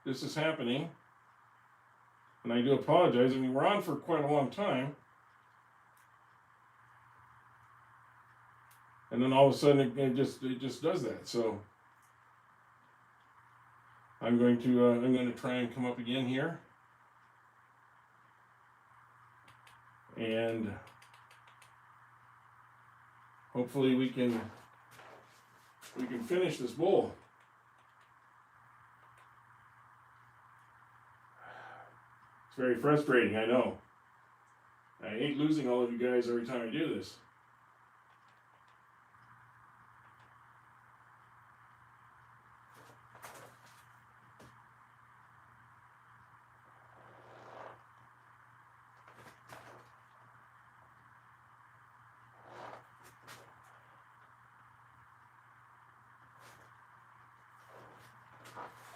this is happening. And I do apologize. I mean, we're on for quite a long time. And then all of a sudden it just does that. So I'm going to try and come up again here. And hopefully we can finish this bowl. It's very frustrating, I know. I hate losing all of you guys every time I do this.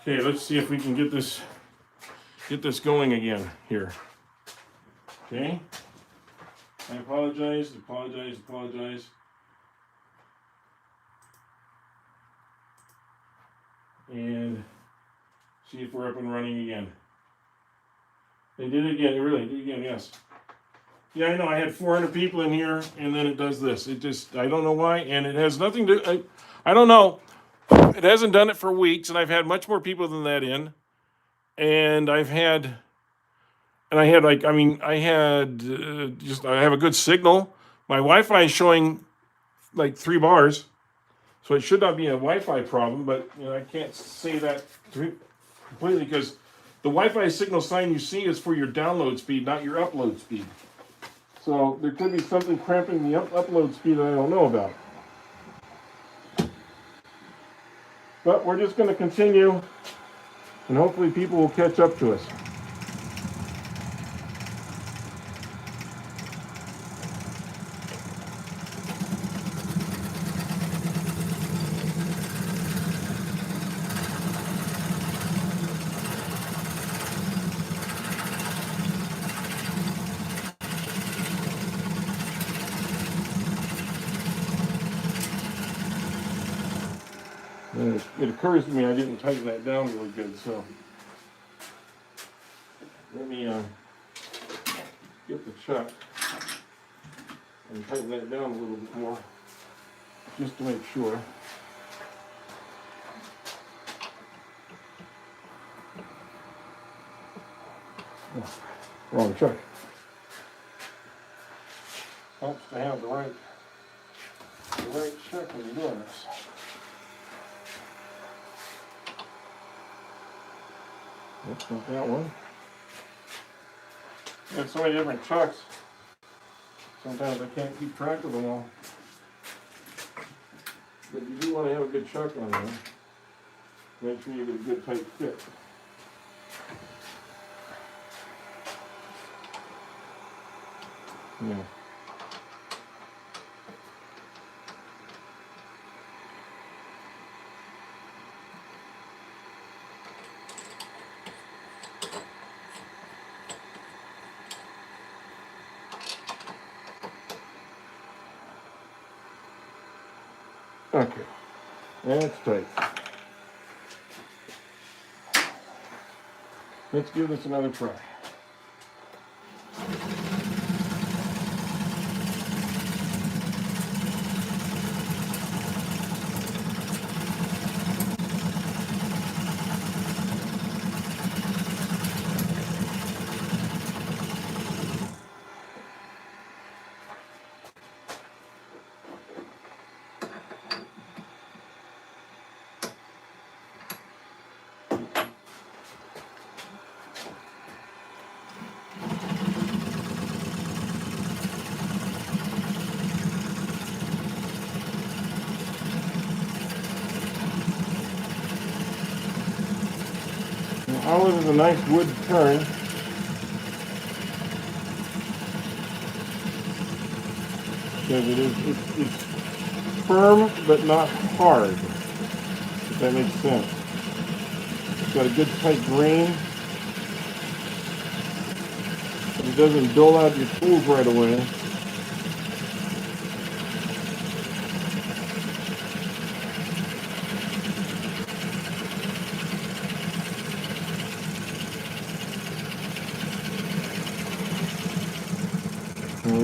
Okay, let's see if we can get this going again here. Okay. I apologize. And see if we're up and running again. They did it again. They really did it again, yes. Yeah, I know. I had 400 people in here, and then it does this. It just, I don't know why, and it has nothing to, I don't know. It hasn't done it for weeks, and I've had much more people than that in. And I have a good signal. My Wi-Fi is showing like 3 bars, so it should not be a Wi-Fi problem, but I can't say that completely because the Wi-Fi signal sign you see is for your download speed, not your upload speed. So there could be something cramping the upload speed that I don't know about. But we're just going to continue, and hopefully people will catch up to us. And it occurs to me I didn't tighten that down really good, so let me get the chuck and tighten that down a little bit more, just to make sure. Oh, wrong chuck. Helps to have the right chuck when you're doing this. Oops, not that one. There's so many different chucks. Sometimes I can't keep track of them all. But you do want to have a good chuck on there. Make sure you get a good tight fit. Yeah. Okay, that's tight. Let's give this another try. Ours is a nice wood turn. Because it's firm but not hard, if that makes sense. It's got a good tight grain. It doesn't dull out your tools right away.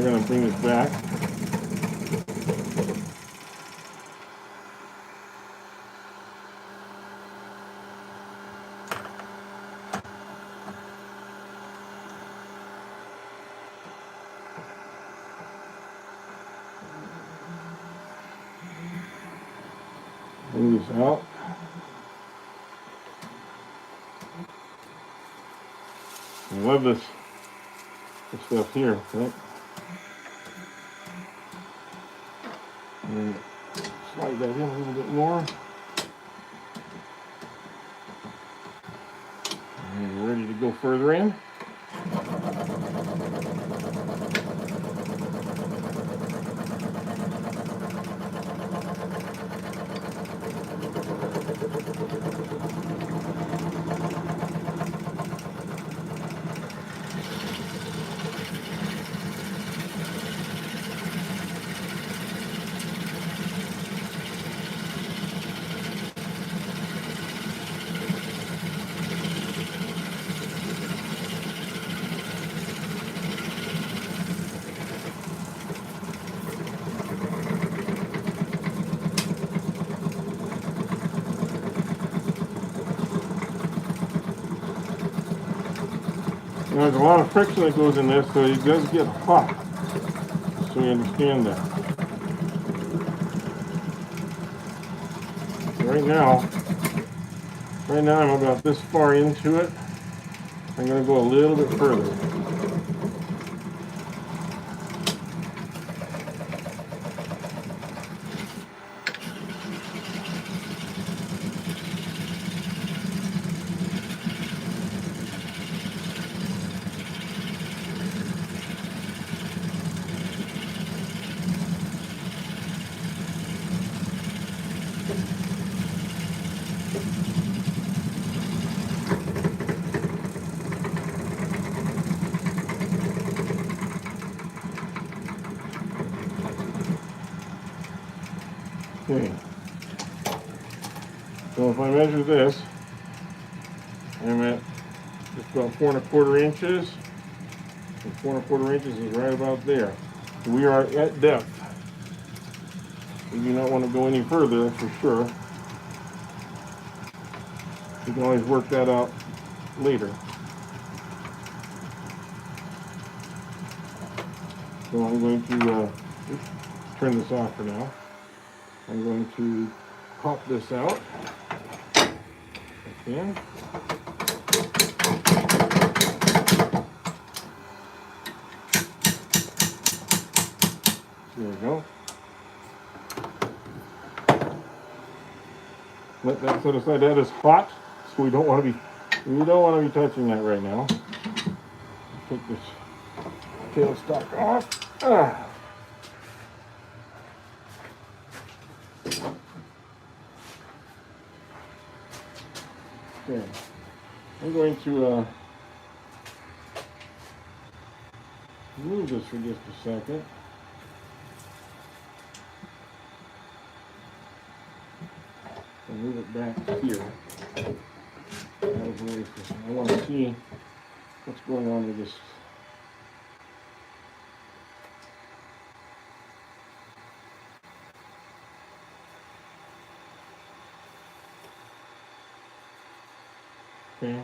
going to bring this back. Bring this out. I love this stuff here, right? And slide that in a little bit more. And we're ready to go further in. There's a lot of friction that goes in this, so it does get hot. So you understand that. Right now I'm about this far into it. I'm going to go a little bit further. Okay. So if I measure this, I'm at just about 4¼ inches. And 4¼ inches is right about there. So we are at depth. We do not want to go any further, that's for sure. You can always work that out later. So I'm going to turn this off for now. I'm going to pop this out. Again. There we go. Let that set aside. That is hot, so we don't want to be touching that right now. Take this tailstock off. Okay. I'm going to move this for just a second. And move it back here. I want to see what's going on with this. Okay.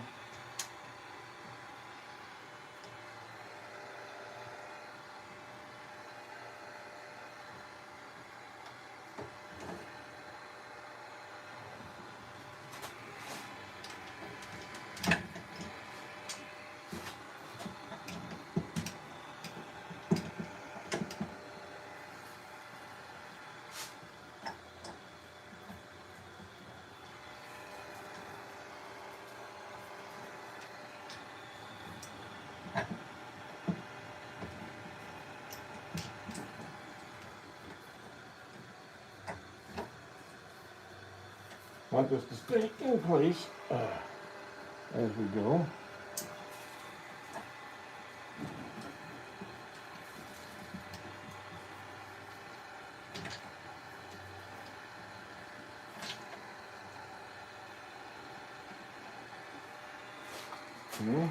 Want this to stay in place as we go. Okay.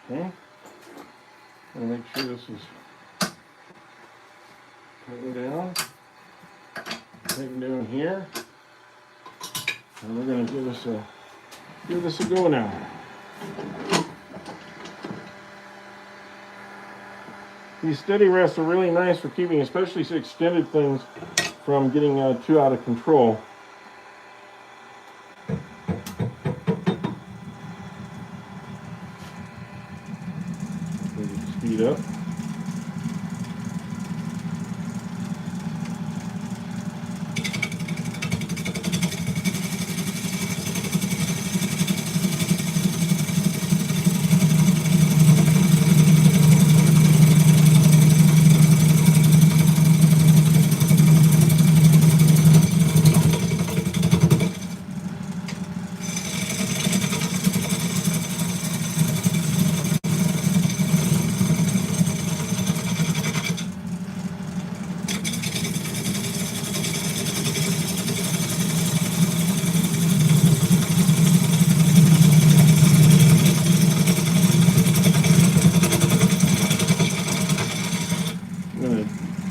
Okay. And make sure this is tighten down here. And we're going to give this a go now. These steady rests are really nice for keeping, especially extended things, from getting too out of control. Speed up.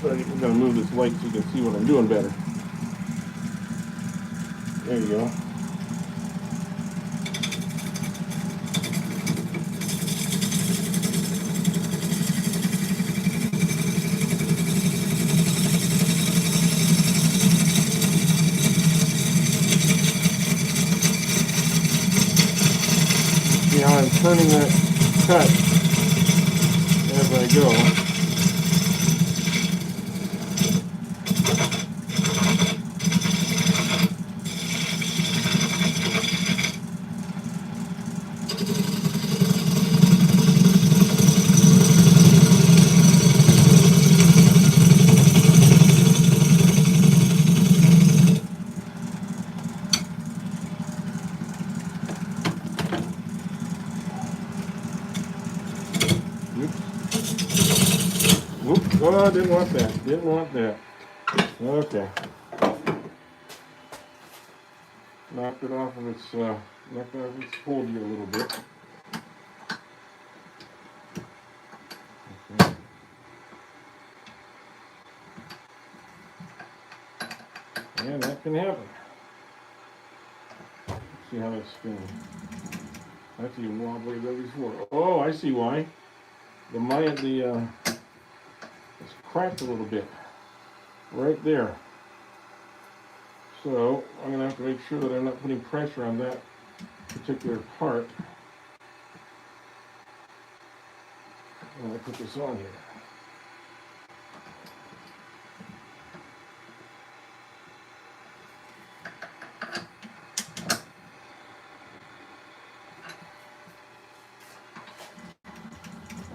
I'm going to move this light so you can see what I'm doing better. There you go. See how I'm turning that cut as I go. Whoops. Oh, didn't want that. Didn't want that. Okay. Knocked it off of its hold here a little bit. Okay. And that can happen. Let's see how that's spinning. That's even wobbly than before. Oh, I see why. It's cracked a little bit right there. So I'm going to have to make sure that I'm not putting pressure on that particular part when I put this on here.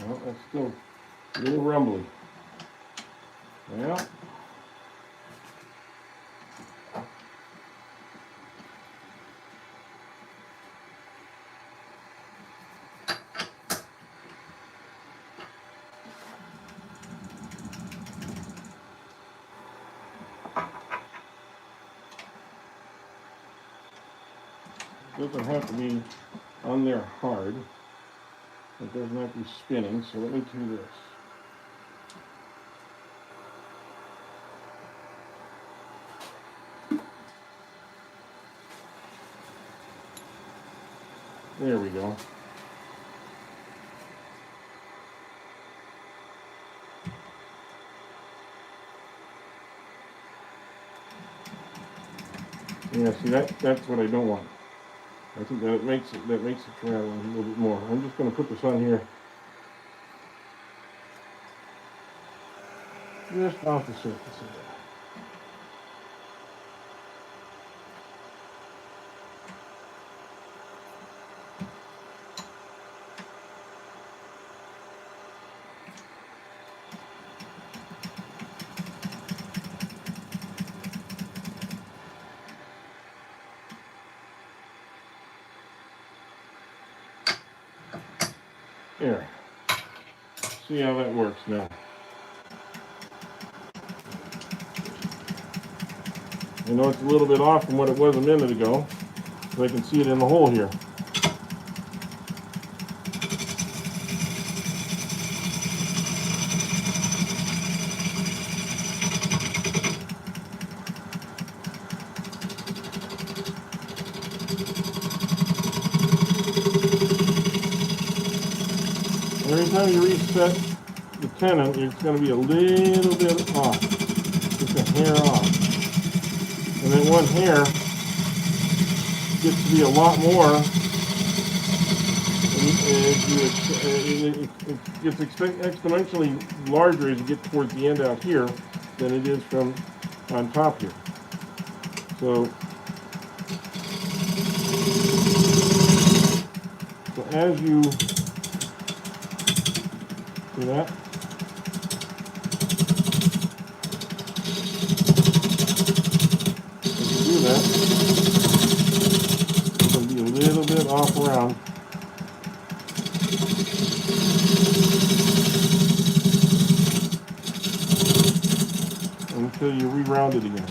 Well, that's still a little rumbly. Well, it doesn't have to be on there hard. It doesn't have to be spinning, so let me do this. There we go. Yeah, see that's what I don't want. I think that makes it travel a little bit more. I'm just going to put this on here, just off the surface of it. There. See how that works now. I know it's a little bit off from what it was a minute ago, so I can see it in the hole here. Every time you reset the tenon, it's going to be a little bit off, just a hair off. And then one hair gets to be a lot more. It gets exponentially larger as you get towards the end out here than it is from on top here. So as you see that, as you do that, it's going to be a little bit off around. Until you re-round it again.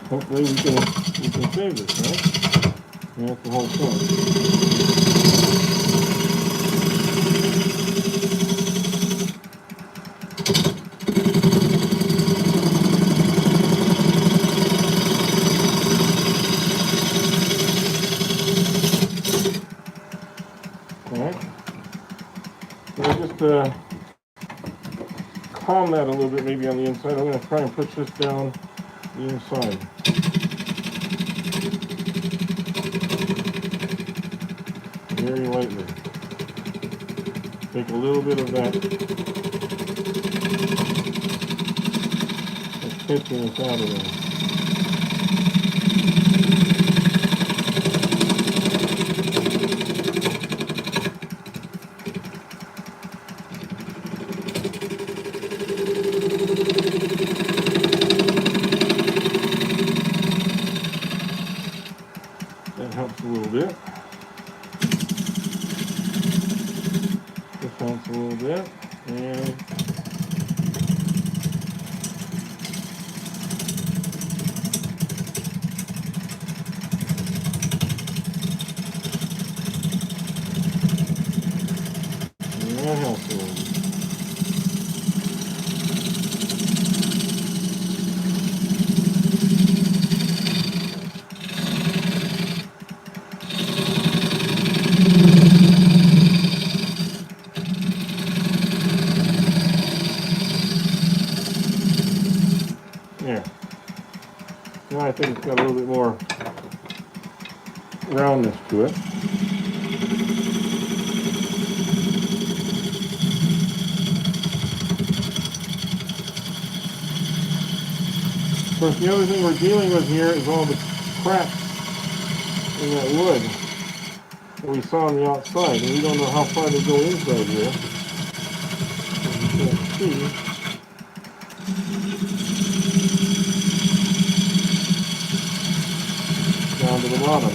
Hopefully we can save this, right? And that's the whole point. Alright. So just calm that a little bit maybe on the inside. I'm going to try and push this down the inside. Very lightly. Take a little bit of that pitchiness out of there. That helps a little bit. This helps a little bit. And that helps a little bit. Yeah. Now I think it's got a little bit more roundness to it. Of course, the other thing we're dealing with here is all the cracks in that wood that we saw on the outside, and we don't know how far they go inside here. As you can't see. Down to the bottom.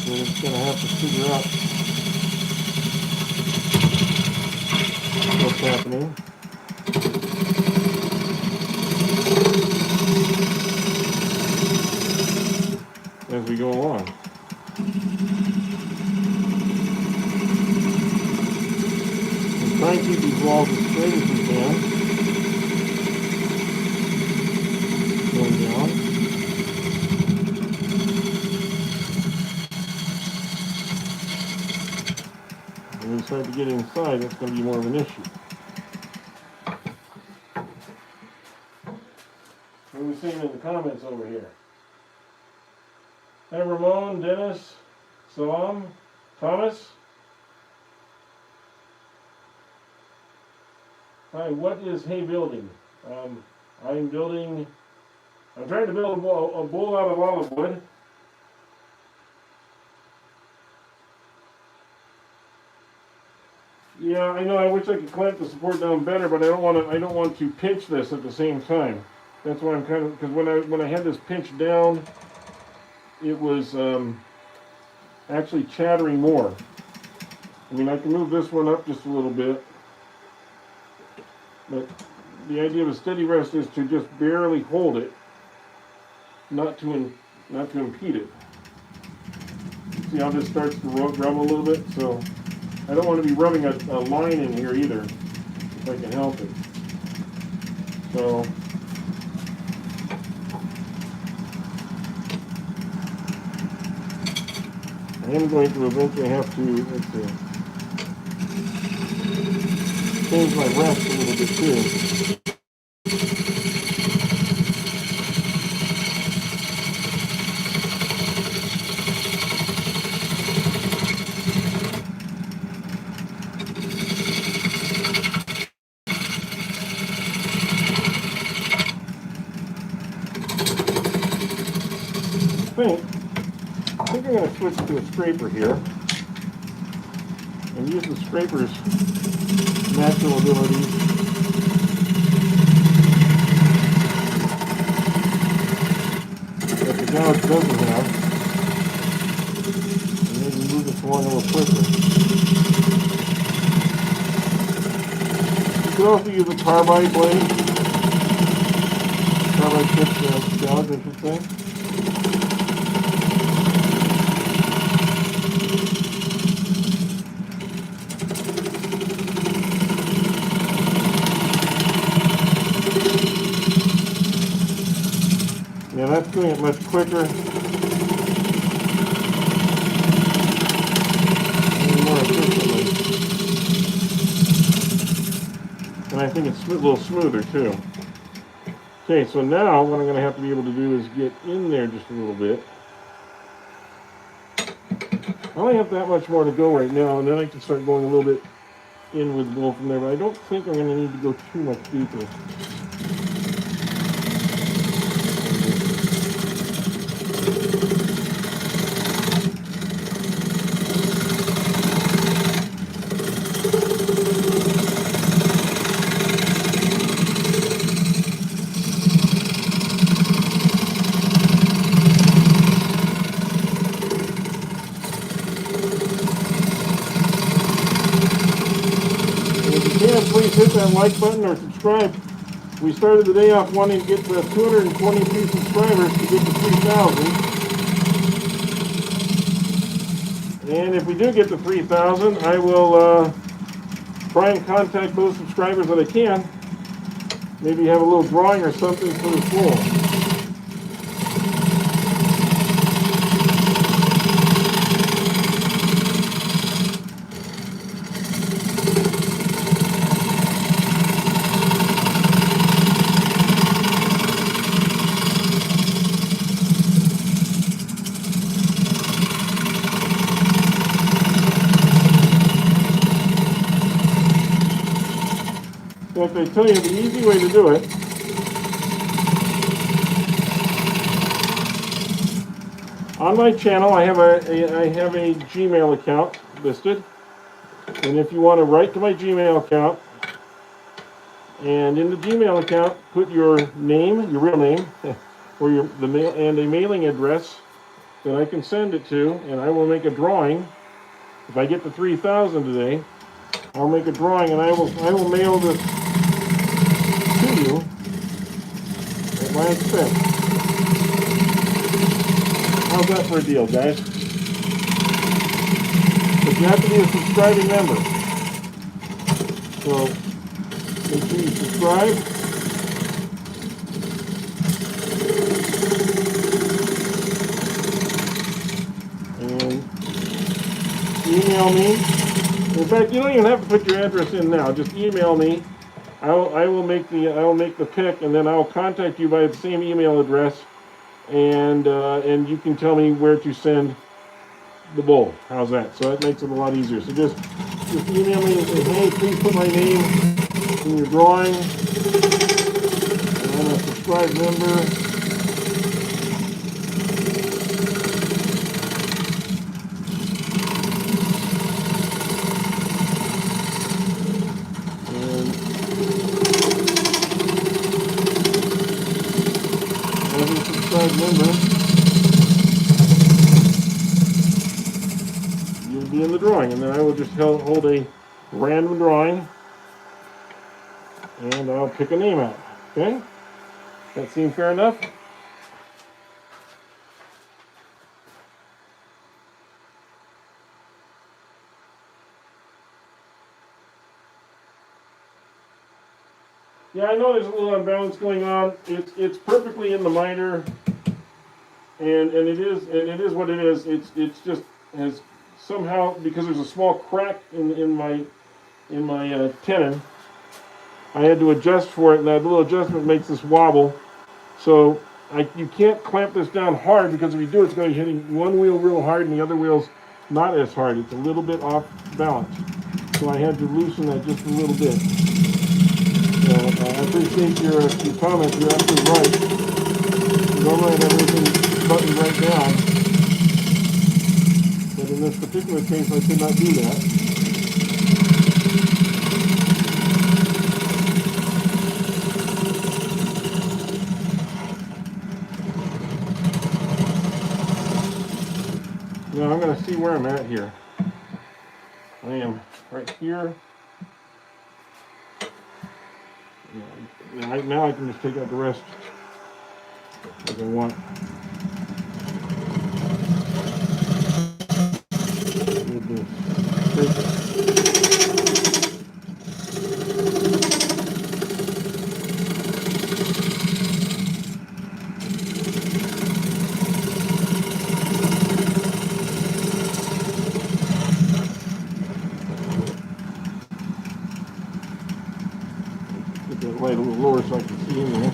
We're just going to have to figure out what's happening. As we go along. And try and keep these walls as straight as we can. Going down. When we start to get inside, that's going to be more of an issue. What are we seeing in the comments over here? Hi, Ramon, Dennis, Salam, Thomas. Hi, what is hay building? I'm trying to build a bowl out of olive wood. Yeah, I know. I wish I could clamp the support down better, but I don't want to pinch this at the same time. That's why I'm kind of, because when I had this pinched down, it was actually chattering more. I mean, I can move this one up just a little bit. But the idea of a steady rest is to just barely hold it, not to impede it. See how this starts to rub a little bit? So I don't want to be rubbing a line in here either, if I can help it. So I am going to eventually have to, let's see, change my rest a little bit too. I think I'm going to switch to a scraper here and use the scraper's natural ability that the gouge doesn't have, and maybe move this along a little quicker. You can also use a carbide blade, carbide tipped gouge, I should say. Yeah, that's doing it much quicker and more efficiently. And I think it's a little smoother too. Okay, so now what I'm going to have to be able to do is get in there just a little bit. I only have that much more to go right now, and then I can start going a little bit in with the bowl from there, but I don't think I'm going to need to go too much deeper. Please hit that like button or subscribe. We started the day off wanting to get to 222 subscribers to get to 3,000. And if we do get to 3,000, I will try and contact those subscribers that I can. Maybe have a little drawing or something for the pool. In fact, I tell you the easy way to do it. On my channel, I have a Gmail account listed, and if you want to write to my Gmail account, and in the Gmail account, put your name, your real name, or and a mailing address that I can send it to, and I will make a drawing. If I get to 3,000 today, I'll make a drawing, and I will mail this to you at my expense. How's that for a deal, guys? But you have to be a subscribing member. So make sure you subscribe. And email me. In fact, you don't even have to put your address in now. Just email me. I will make the pick, and then I will contact you by the same email address, and you can tell me where to send the bowl. How's that? So that makes it a lot easier. So just email me and say, hey, please put my name in your drawing. And I'm a subscribed member. Member, you'll be in the drawing, and then I will just hold a random drawing and I'll pick a name out. Okay? That seem fair enough? Yeah, I know there's a little unbalance going on. It's perfectly in the miter, and it is what it is. It's just has somehow, because there's a small crack in my tenon, I had to adjust for it, and that little adjustment makes this wobble. So you can't clamp this down hard, because if you do, it's going to be hitting one wheel real hard and the other wheel's not as hard. It's a little bit off balance. So I had to loosen that just a little bit. So I appreciate your comments. You're absolutely right. Normally I have everything buttoned right down, but in this particular case I could not do that. Now I'm going to see where I'm at here. I am right here. Now I can just take out the rest as I want. With this. Get that light a little lower so I can see in there.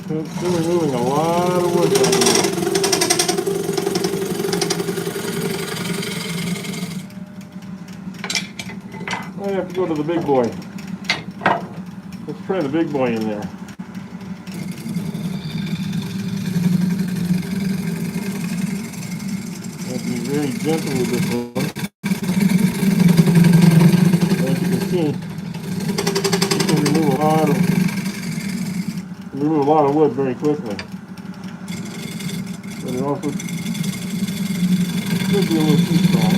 Still removing a lot of wood down here. I have to go to the big boy. Let's try the big boy in there. I have to be very gentle with this one. As you can see, you can remove a lot of wood very quickly. But it also could be a little too strong.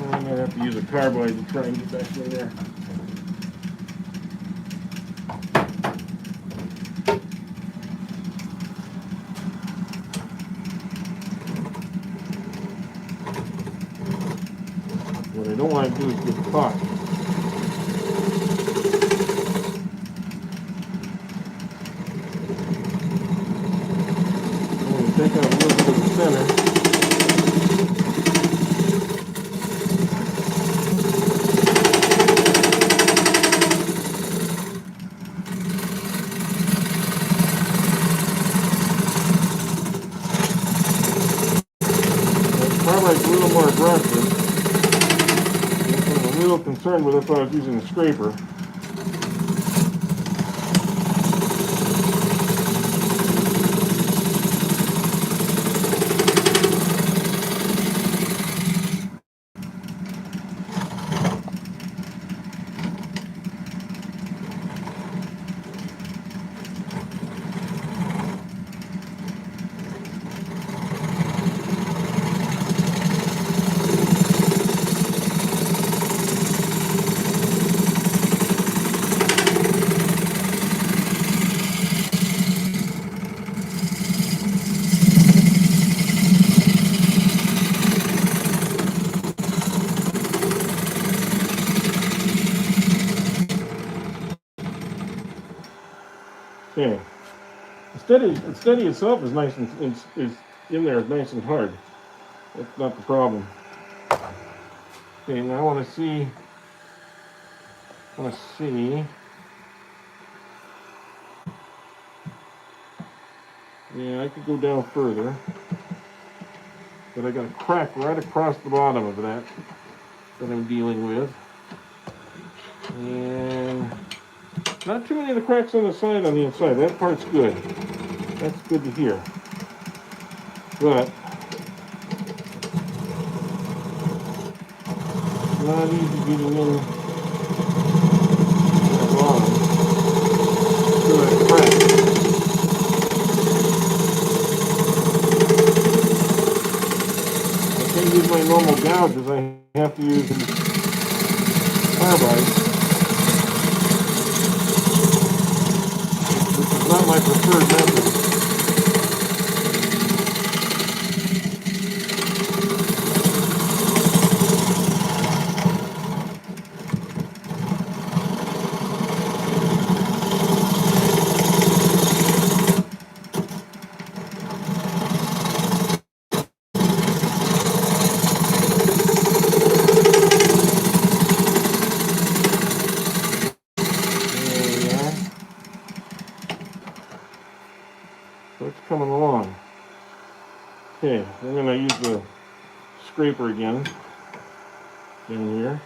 I might have to use a carbide to try and get back in there. What I don't want to do is get caught. I'm going to take out a little bit of the center. Carbide's a little more aggressive. I'm a little concerned with if I was using a scraper. Okay. The steady itself is nice and is in there, nice and hard. That's not the problem. Okay, now I want to see. Yeah, I could go down further, but I got a crack right across the bottom of that I'm dealing with, and not too many of the cracks on the inside. That part's good. That's good to hear. But it's not easy getting in that bottom to that crack. I can't use my normal gouges. I have to use carbide, which is not my preferred method. So it's coming along. Okay, I'm going to use the scraper again down here.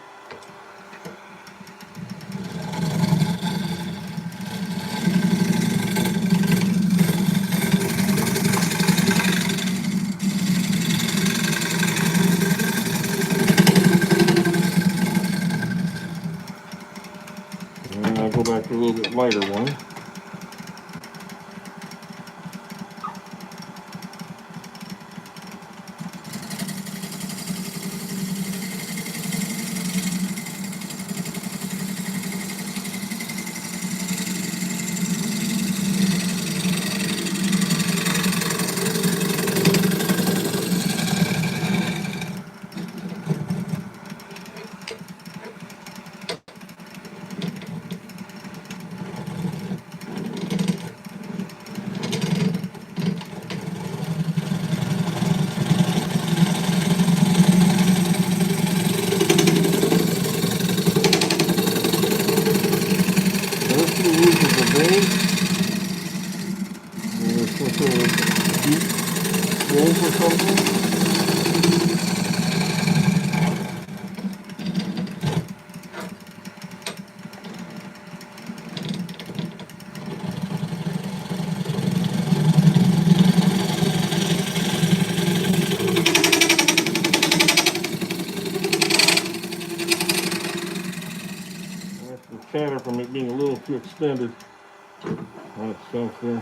And I'll go back to a little bit lighter one. Chatter from it being a little too extended on itself there.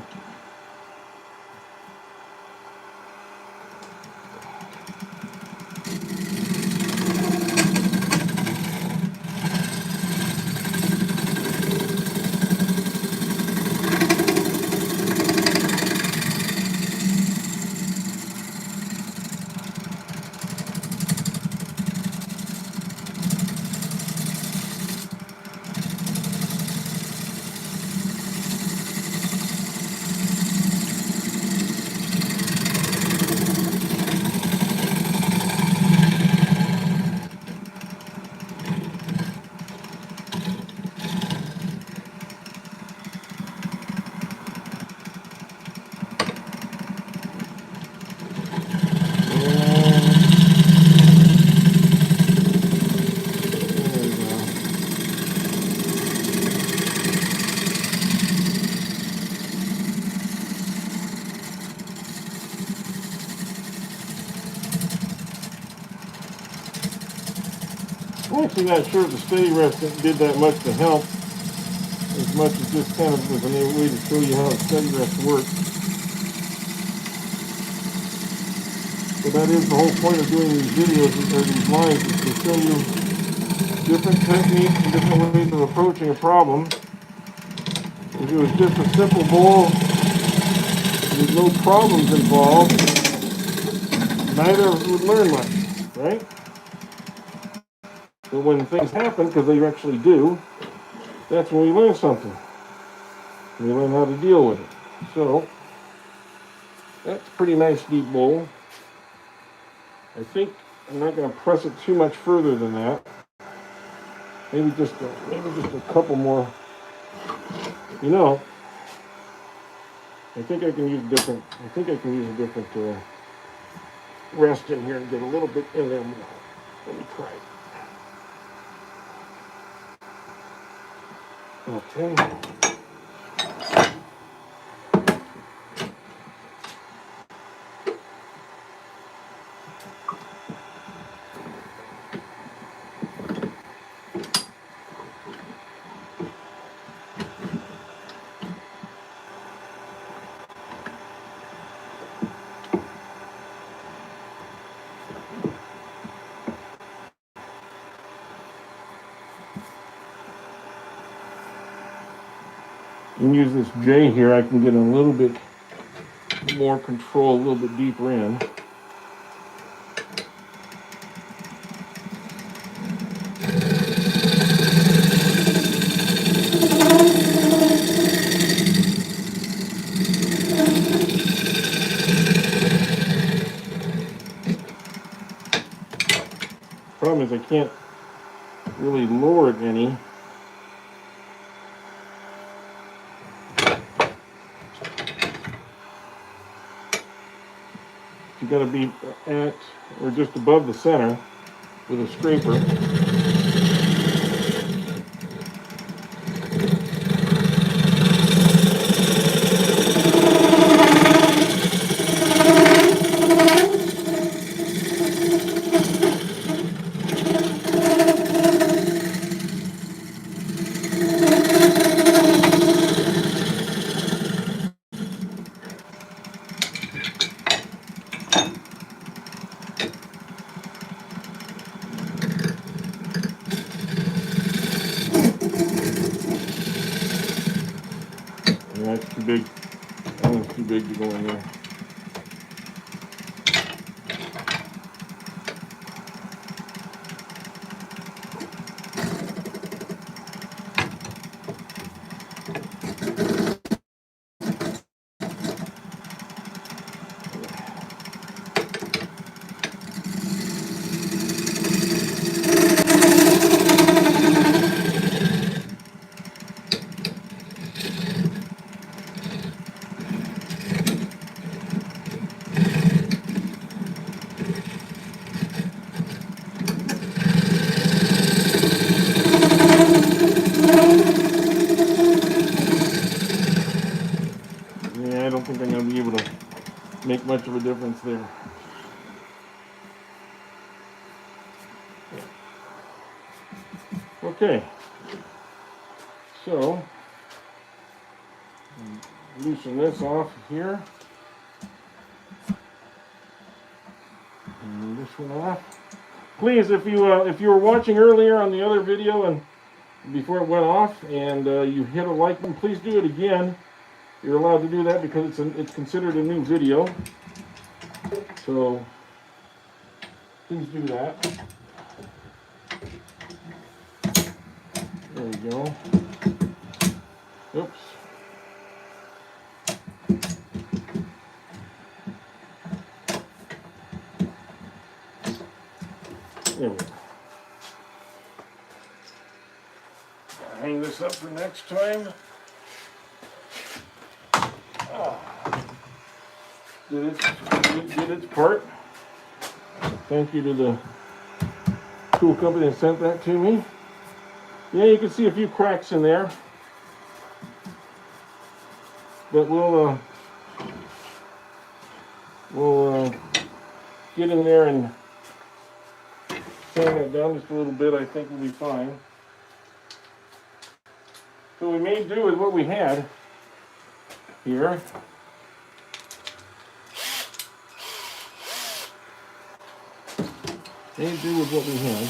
I'm actually not sure if the steady rest did that much to help, as much as just kind of was a way to show you how the steady rest works. But that is the whole point of doing these videos or these lines, is to show you different techniques and different ways of approaching a problem. If it was just a simple bowl with no problems involved, neither of us would learn much, right? But when things happen, because they actually do, that's when we learn something. You learn how to deal with it. So that's a pretty nice deep bowl. I think I'm not going to press it too much further than that. Maybe just a couple more. You know, I think I can use a different. Rest in here and get a little bit in there more. Let me try it. Okay. And use this J here, I can get a little bit more control, a little bit deeper in. Problem is I can't really lower it any. You got to be at or just above the center with a scraper. Yeah, that's too big. That one's too big to go in there. Yeah, I don't think I'm going to be able to make much of a difference there. Okay, so loosen this off here. And this one off. Please, if you were watching earlier on the other video and before it went off and you hit a like button, please do it again. You're allowed to do that because it's considered a new video. So please do that. There we go. Oops. There we go. Hang this up for next time. Did its part. Thank you to the tool company that sent that to me. Yeah, you can see a few cracks in there, but we'll get in there and sand that down just a little bit. I think we'll be fine. So we made do with what we had here. Made do with what we had.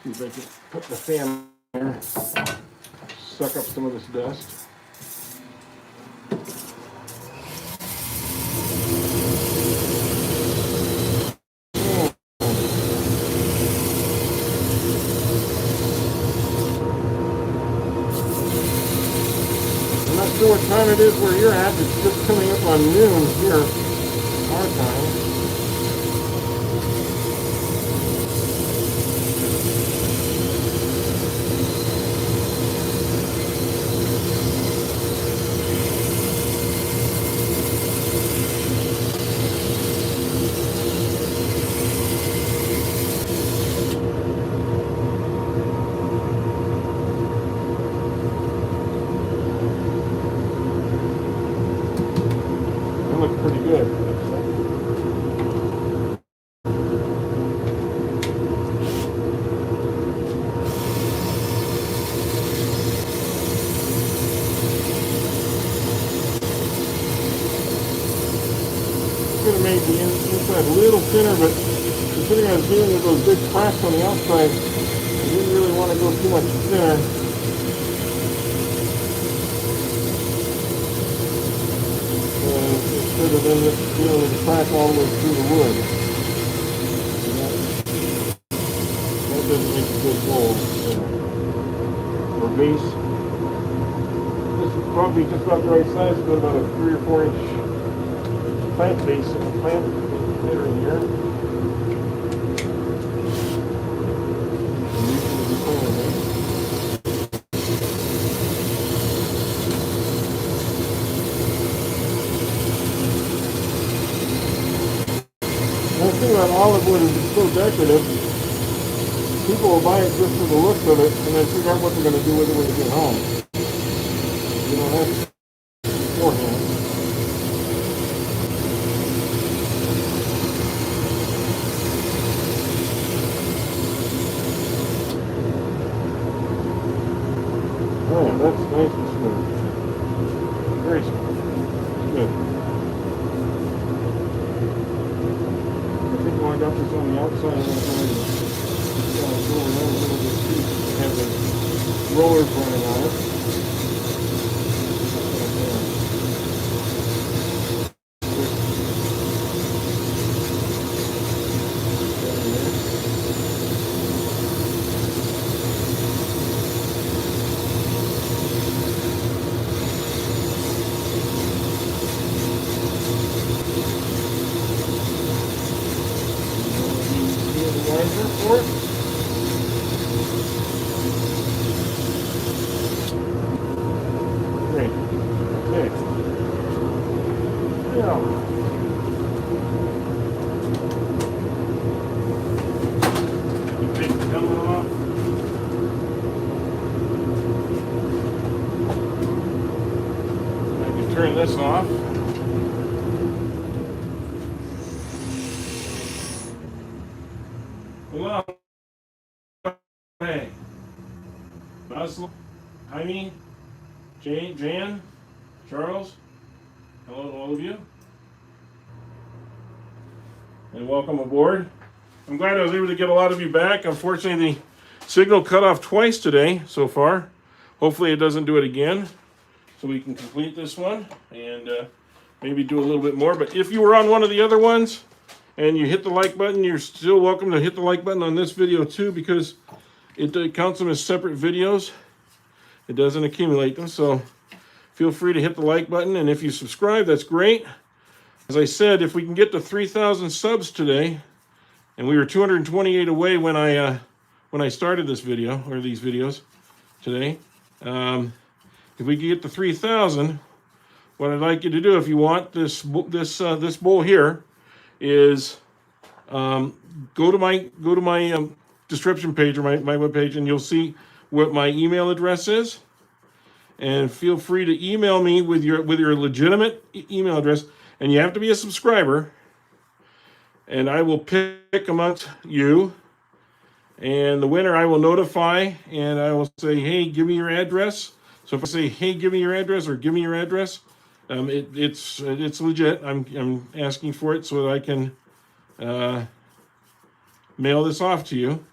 See if I can put the fan there, suck up some of this dust. I'm not sure what time it is where you're at. It's just coming up on noon here, our time. It looks pretty good. Could have made the inside a little thinner, but considering I was dealing with those big cracks on the outside, I didn't really want to go too much thinner. Instead of then dealing with the crack all the way through the wood. That doesn't make a good bowl or base. This is probably just about the right size, but about a 3 or 4 inch plant base and a plant hitter in here. The thing about olive wood is it's so decorative. People will buy it just for the looks of it and then figure out what they're going to do with it when they get home. You don't have to beforehand. Oh yeah, that's nice and smooth. Very smooth. Good. I think when I got this on the outside, I'm going to go around a little bit too. Have the rollers running on it. For it. Great. Okay. Now, take the helmet off. I can turn this off. Hello. Hey. Muslim, Jaime, Jan, Charles, hello to all of you, and welcome aboard. I'm glad I was able to get a lot of you back. Unfortunately, the signal cut off twice today so far. Hopefully it doesn't do it again, so we can complete this one and maybe do a little bit more. But if you were on one of the other ones and you hit the like button, you're still welcome to hit the like button on this video too, because it counts them as separate videos. It doesn't accumulate them, so feel free to hit the like button, and if you subscribe, that's great. As I said, if we can get to 3,000 subs today, and we were 228 away when I started this video, or these videos today. If we can get to 3,000, what I'd like you to do, if you want this bowl here, is go to my description page or my webpage, and you'll see what my email address is, and feel free to email me with your legitimate email address, and you have to be a subscriber, and I will pick amongst you, and the winner I will notify, and I will say, hey, give me your address. So if I say, hey, give me your address, or give me your address, it's legit. I'm asking for it so that I can mail this off to you.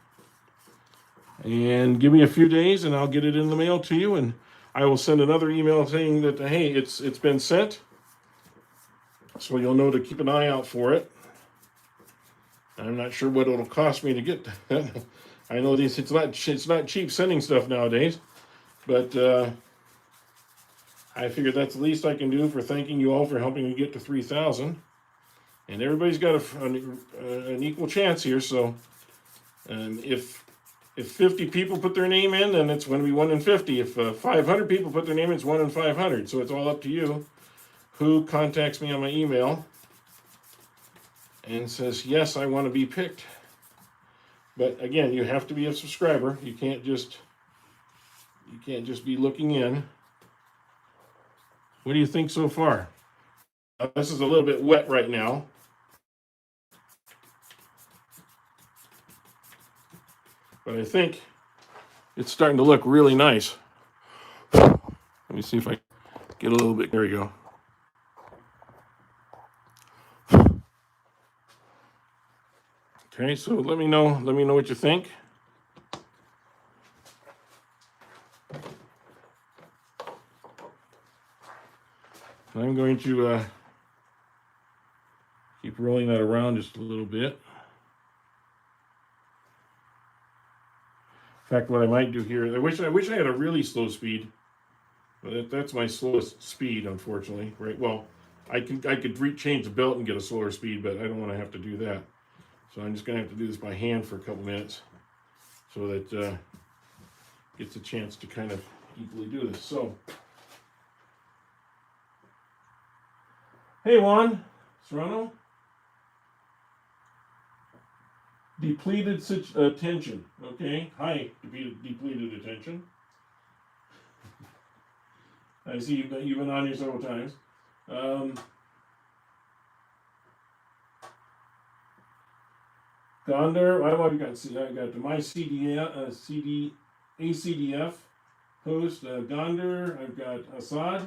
And give me a few days and I'll get it in the mail to you, and I will send another email saying that, hey, it's been sent, so you'll know to keep an eye out for it. I'm not sure what it'll cost me to get that. I know it's not cheap sending stuff nowadays, but I figured that's the least I can do for thanking you all for helping me get to 3,000. And everybody's got an equal chance here. So if 50 people put their name in, then it's going to be 1 in 50. If 500 people put their name in, it's 1 in 500. So it's all up to you who contacts me on my email and says, yes, I want to be picked. But again, you have to be a subscriber. You can't just be looking in. What do you think so far? This is a little bit wet right now. But I think it's starting to look really nice. Let me see if I get a little bit. There we go. Okay, so let me know what you think. I'm going to keep rolling that around just a little bit. In fact, what I might do here, I wish I had a really slow speed, but that's my slowest speed, unfortunately. Right? Well, I could change the belt and get a slower speed, but I don't want to have to do that. So I'm just going to have to do this by hand for a couple minutes, so that gets a chance to kind of equally do this. So, hey Juan Serrano. Depleted attention. Okay. Hi, depleted attention. I see you've been on here several times. Gonder, what have I got? I got my ACDF post. Gonder, I've got Assad.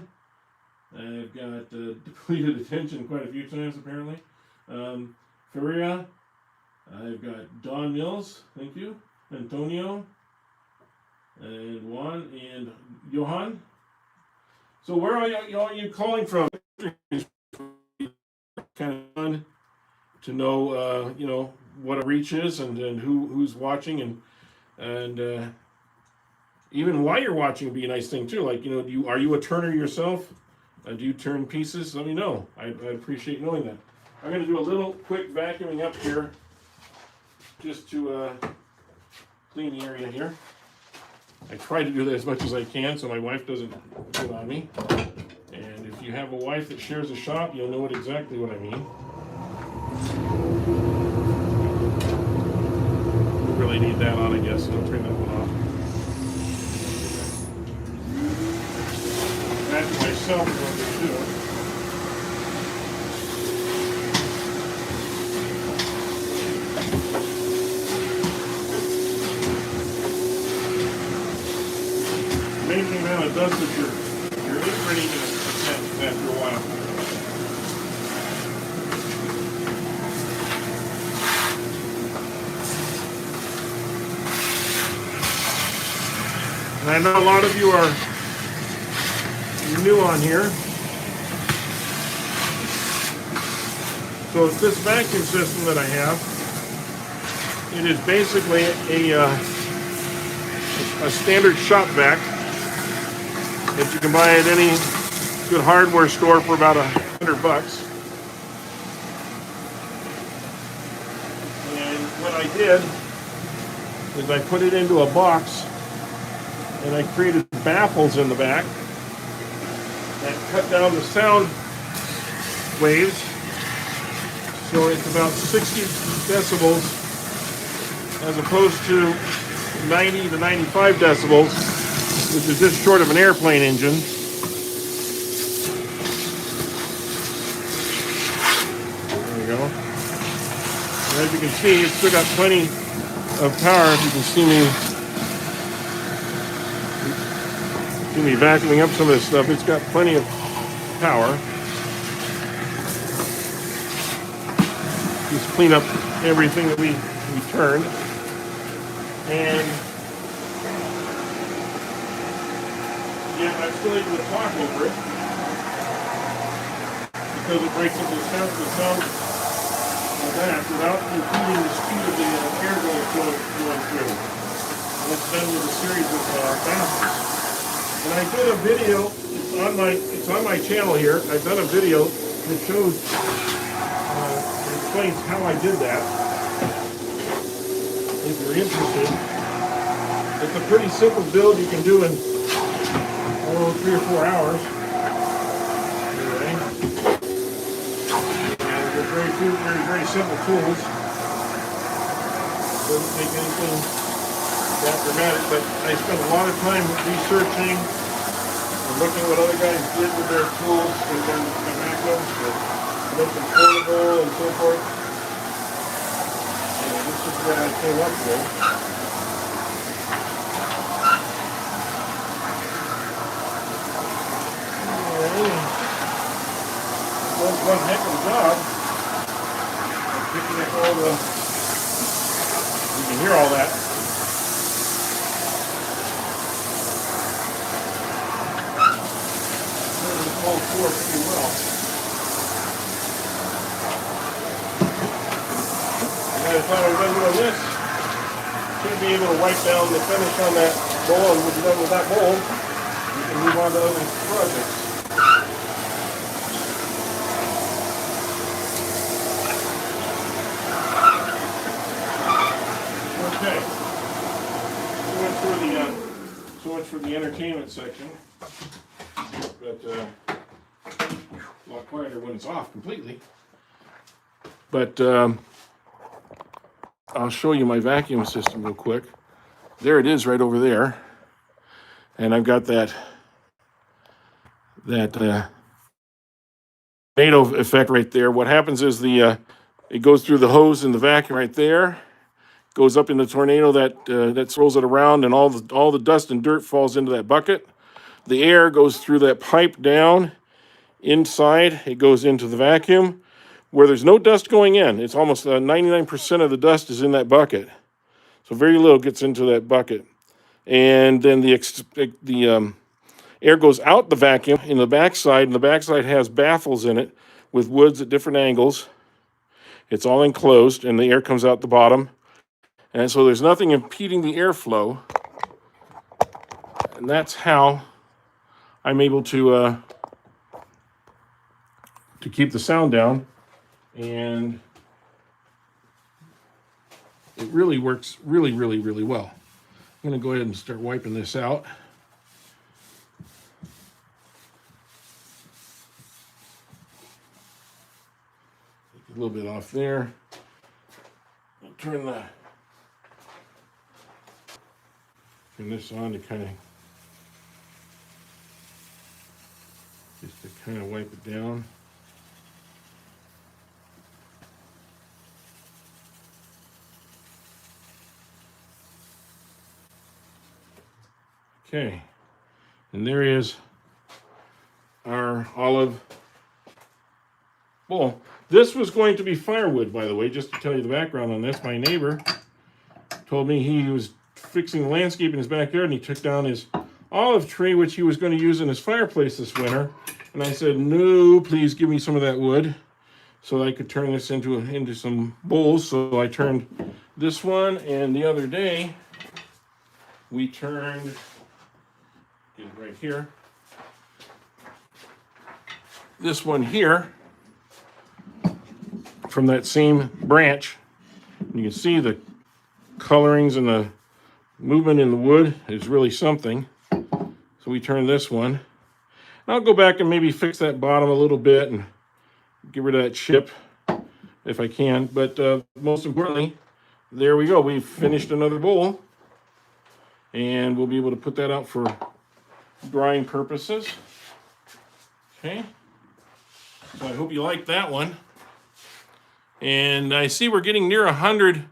I've got depleted attention quite a few times apparently. Ferreira. I've got Don Mills, thank you, Antonio, and Juan, and Johan. So where are you calling from? Kind of fun to know, what a reach is and who's watching and even why you're watching would be a nice thing too. Like, are you a turner yourself? Do you turn pieces? Let me know. I'd appreciate knowing that. I'm going to do a little quick vacuuming up here, just to clean the area here. I try to do that as much as I can so my wife doesn't get on me. And if you have a wife that shares a shop, you'll know exactly what I mean. We really need that on, I guess. I'll turn that one off. That's myself what to do. Amazing amount of dust that your apron even attends after a while. And I know a lot of you are new on here. So this vacuum system that I have, it is basically a standard shop vac that you can buy at any good hardware store for about $100. And what I did is I put it into a box and I created baffles in the back that cut down the sound waves. So it's about 60 decibels as opposed to 90 to 95 decibels. Which is just short of an airplane engine. There we go. And as you can see, it's still got plenty of power. If you can see me vacuuming up some of this stuff, it's got plenty of power. Just clean up everything that we turned. And yeah, I'm still able to talk over it because it breaks up the sound like that without impeding the speed of the air going through. And it's done with a series of baffles. And I did a video, it's on my channel here. I've done a video that shows explains how I did that. If you're interested, it's a pretty simple build you can do in 3 or 4 hours. Anyway, and with very simple tools. Doesn't take anything that dramatic, but I spent a lot of time researching and looking what other guys did with their tools with their vacuums to make them portable and so forth. And this is what I came up with. One heck of a job of picking up all the, you can hear all that. It's all four pretty well. And I thought I was done doing this, should be able to wipe down the finish on that bowl, and when you're done with that bowl, you can move on to other projects. Okay, so much for the entertainment section, but a lot quieter when it's off completely. But I'll show you my vacuum system real quick. There it is right over there, and I've got that tornado effect right there. What happens is it goes through the hose in the vacuum right there, goes up in the tornado that swirls it around, and all the dust and dirt falls into that bucket. The air goes through that pipe down inside. It goes into the vacuum where there's no dust going in. It's almost 99% of the dust is in that bucket, so very little gets into that bucket. And then the air goes out the vacuum in the backside, and the backside has baffles in it with woods at different angles. It's all enclosed, and the air comes out the bottom. And so there's nothing impeding the airflow. And that's how I'm able to keep the sound down. And it really works really, really, really well. I'm going to go ahead and start wiping this out. Take a little bit off there. I'll turn this on to kind of wipe it down. Okay, and there is our olive bowl. This was going to be firewood, by the way, just to tell you the background on this. My neighbor told me he was fixing the landscape in his backyard, and he took down his olive tree, which he was going to use in his fireplace this winter. And I said, no, please give me some of that wood so I could turn this into some bowls. So I turned this one, and the other day we turned, get it right here, this one here from that same branch. You can see the colorings and the movement in the wood is really something. So we turn this one. I'll go back and maybe fix that bottom a little bit and get rid of that chip if I can. But most importantly, there we go. We've finished another bowl, and we'll be able to put that out for drying purposes. Okay. So I hope you like that one. And I see we're getting near 100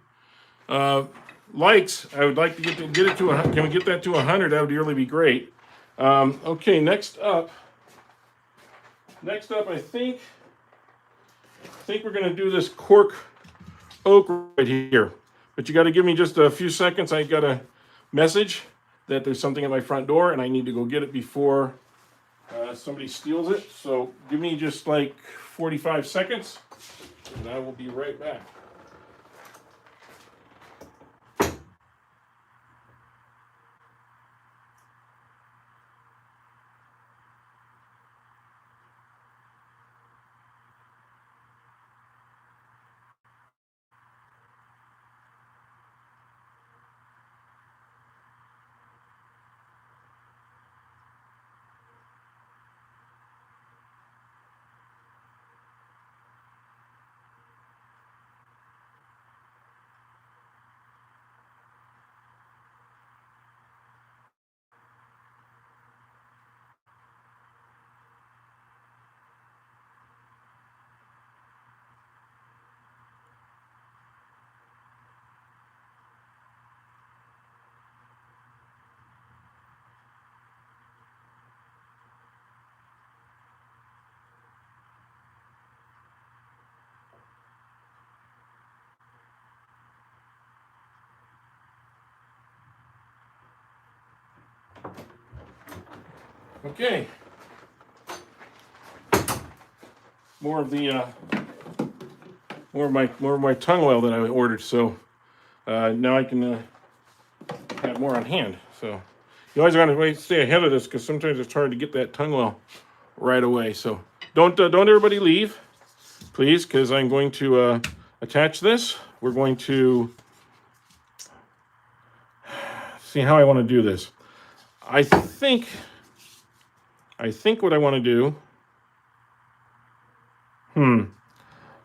likes. I would like to get it to 100. Can we get that to 100? That would really be great. Okay, next up, I think we're going to do this cork oak right here. But you got to give me just a few seconds. I got a message that there's something at my front door, and I need to go get it before somebody steals it. So give me just like 45 seconds, and I will be right back. Okay. More of my tongue oil that I ordered. So now I can have more on hand. So you always got to stay ahead of this because sometimes it's hard to get that tongue oil right away. So don't everybody leave, please, because I'm going to attach this. We're going to see how I want to do this. I think what I want to do.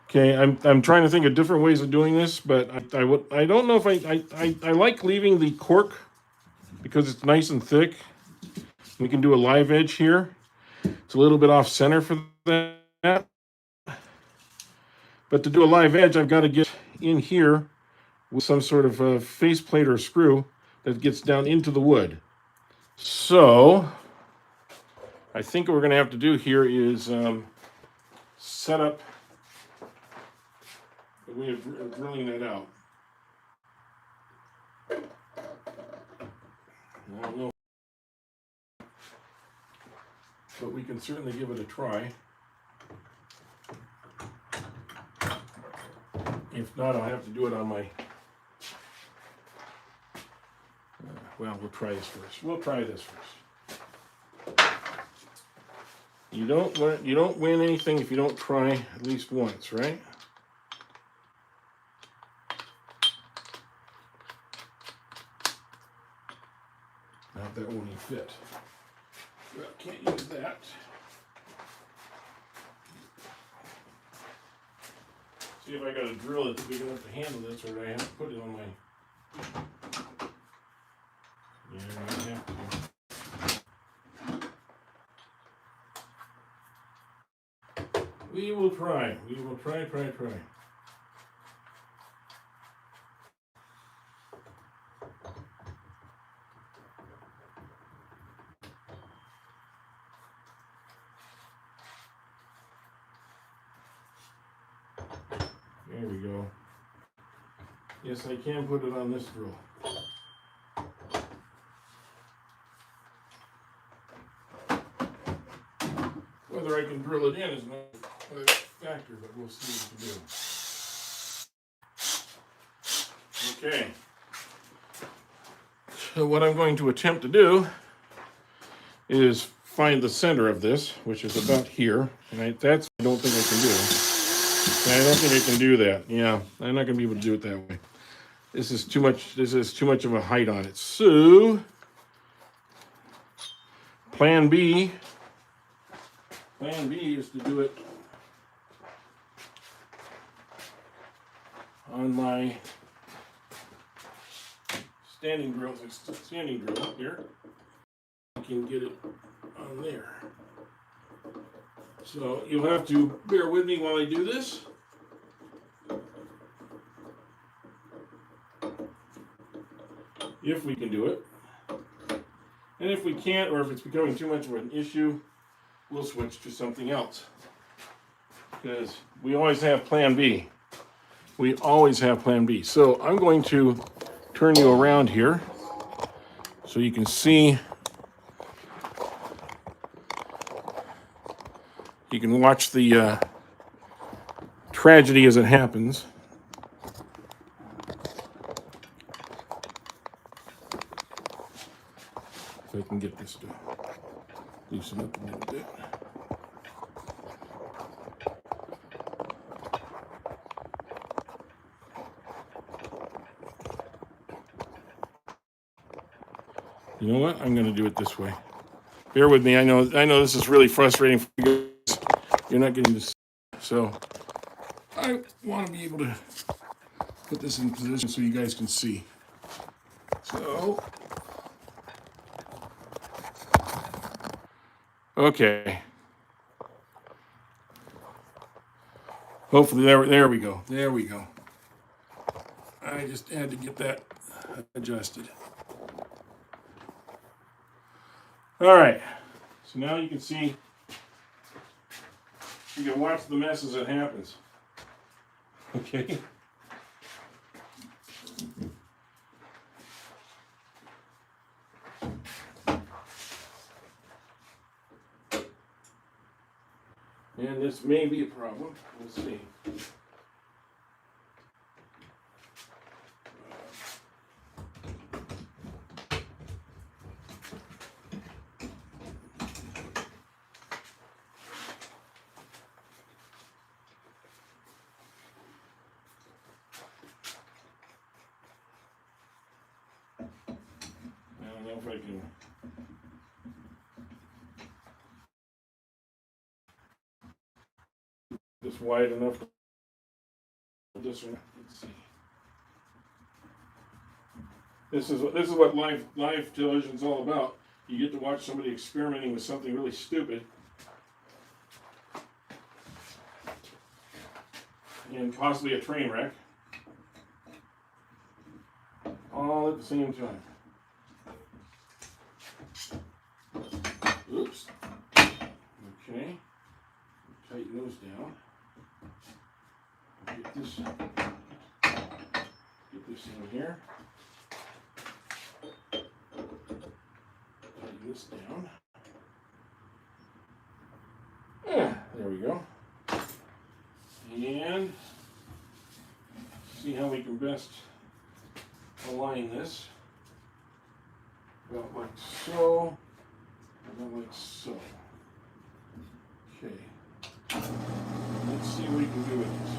Okay, I'm trying to think of different ways of doing this, but I don't know if I like leaving the cork because it's nice and thick. We can do a live edge here. It's a little bit off center for that. But to do a live edge, I've got to get in here with some sort of a faceplate or screw that gets down into the wood. So I think what we're going to have to do here is set up a way of drilling that out. I don't know, but we can certainly give it a try. If not, I'll have to do it on my. Well, we'll try this first. We'll try this first. You don't win anything if you don't try at least once, right? Not that won't even fit. Well, can't use that. See if I got a drill that's big enough to handle this, or do I have to put it on my. Yeah, I might have to. We will try. We will try. There we go. Yes, I can put it on this drill. Whether I can drill it in is another factor, but we'll see what we can do. Okay. So what I'm going to attempt to do is find the center of this, which is about here. And I don't think I can do. I don't think I can do that. Yeah, I'm not going to be able to do it that way. This is too much. This is too much of a height on it. So, Plan B is to do it on my standing drill here. I can get it on there. So you'll have to bear with me while I do this. If we can do it. And if we can't, or if it's becoming too much of an issue, we'll switch to something else. Because we always have Plan B. We always have Plan B. So I'm going to turn you around here so you can see. You can watch the tragedy as it happens. If I can get this to loosen up a little bit. You know what? I'm going to do it this way. Bear with me. I know this is really frustrating for you guys. You're not getting this. So I want to be able to put this in position so you guys can see. So, okay. Hopefully, there we go. There we go. I just had to get that adjusted. All right. So now you can see, you can watch the mess as it happens. Okay. And this may be a problem. We'll see. I don't know if I can. This wide enough to this one. Let's see. This is what live television is all about. You get to watch somebody experimenting with something really stupid and possibly a train wreck, all at the same time. Oops. Okay. Tighten those down. Get this in here. Tighten this down. Yeah, there we go. And see how we can best align this. About like so. About like so. Okay. Let's see what we can do with this.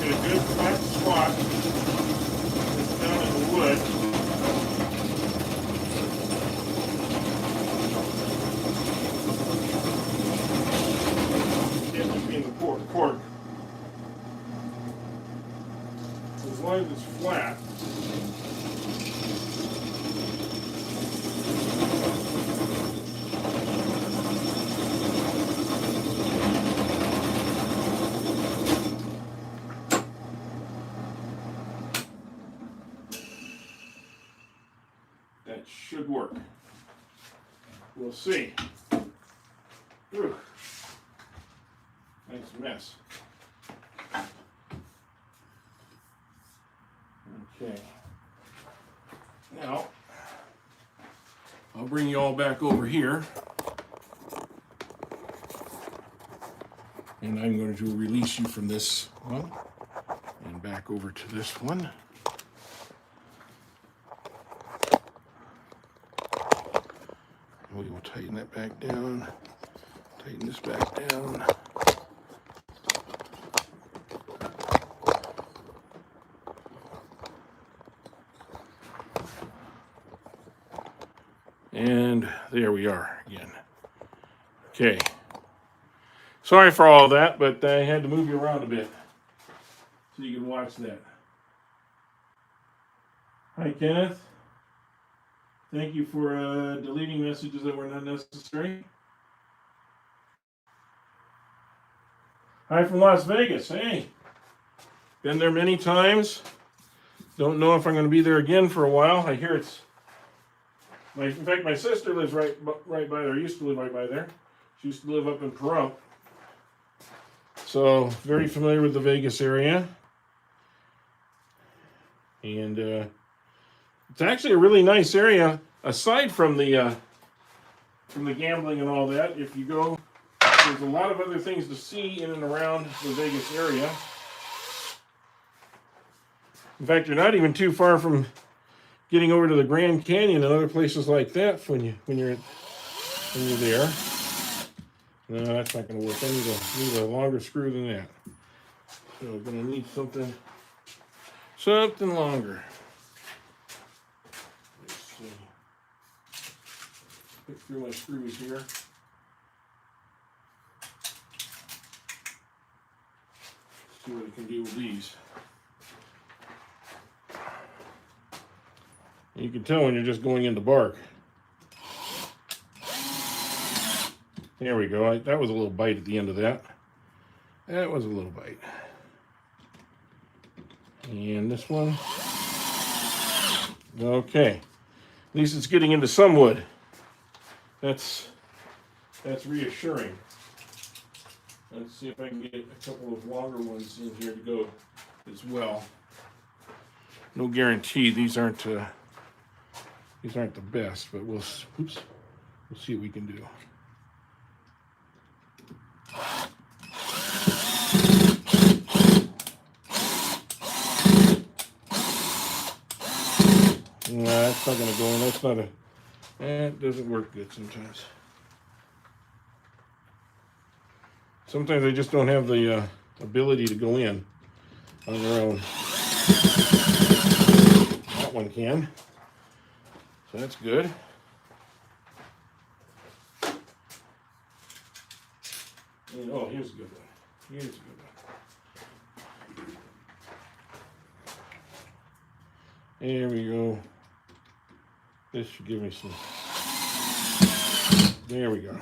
Get a good flat spot. It's down in the wood. Get between the cork. As long as it's flat. That should work. We'll see. Whew. Nice mess. Okay. Now, I'll bring you all back over here. And I'm going to release you from this one and back over to this one. We will tighten that back down, tighten this back down. And there we are again. Okay. Sorry for all that, but I had to move you around a bit so you can watch that. Hi, Kenneth. Thank you for deleting messages that were not necessary. Hi from Las Vegas. Hey, been there many times. Don't know if I'm going to be there again for a while. I hear it's. In fact, my sister lives right by there. Used to live right by there. She used to live up in Pahrump. So very familiar with the Vegas area. And it's actually a really nice area, aside from the gambling and all that. If you go, there's a lot of other things to see in and around the Vegas area. In fact, you're not even too far from getting over to the Grand Canyon and other places like that when you're there. No, that's not going to work. I need a longer screw than that. So I'm going to need something longer. Let's see. Pick through my screws here. See what I can do with these. You can tell when you're just going into bark. There we go. That was a little bite at the end of that. That was a little bite. And this one. Okay. At least it's getting into some wood. That's reassuring. Let's see if I can get a couple of longer ones in here to go as well. No guarantee these aren't the best, but we'll see what we can do. No, that's not going to go in. That's not a. That doesn't work good sometimes. Sometimes they just don't have the ability to go in on their own. That one can. So that's good. And, oh, here's a good one. Here's a good one. There we go. This should give me some. There we go.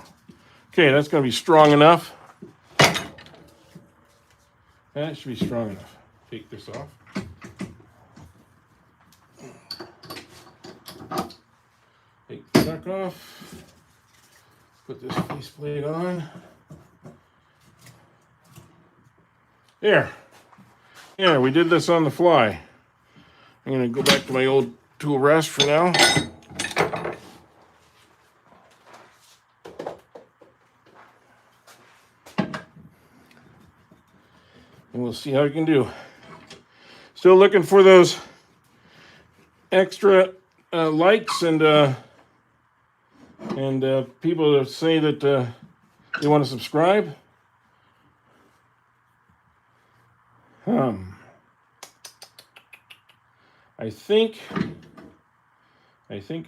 Okay, that's going to be strong enough. That should be strong enough. Take this off. Take the duck off. Put this faceplate on. There. Yeah, we did this on the fly. I'm going to go back to my old tool rest for now. And we'll see how we can do. Still looking for those extra likes and people to say that they want to subscribe. I think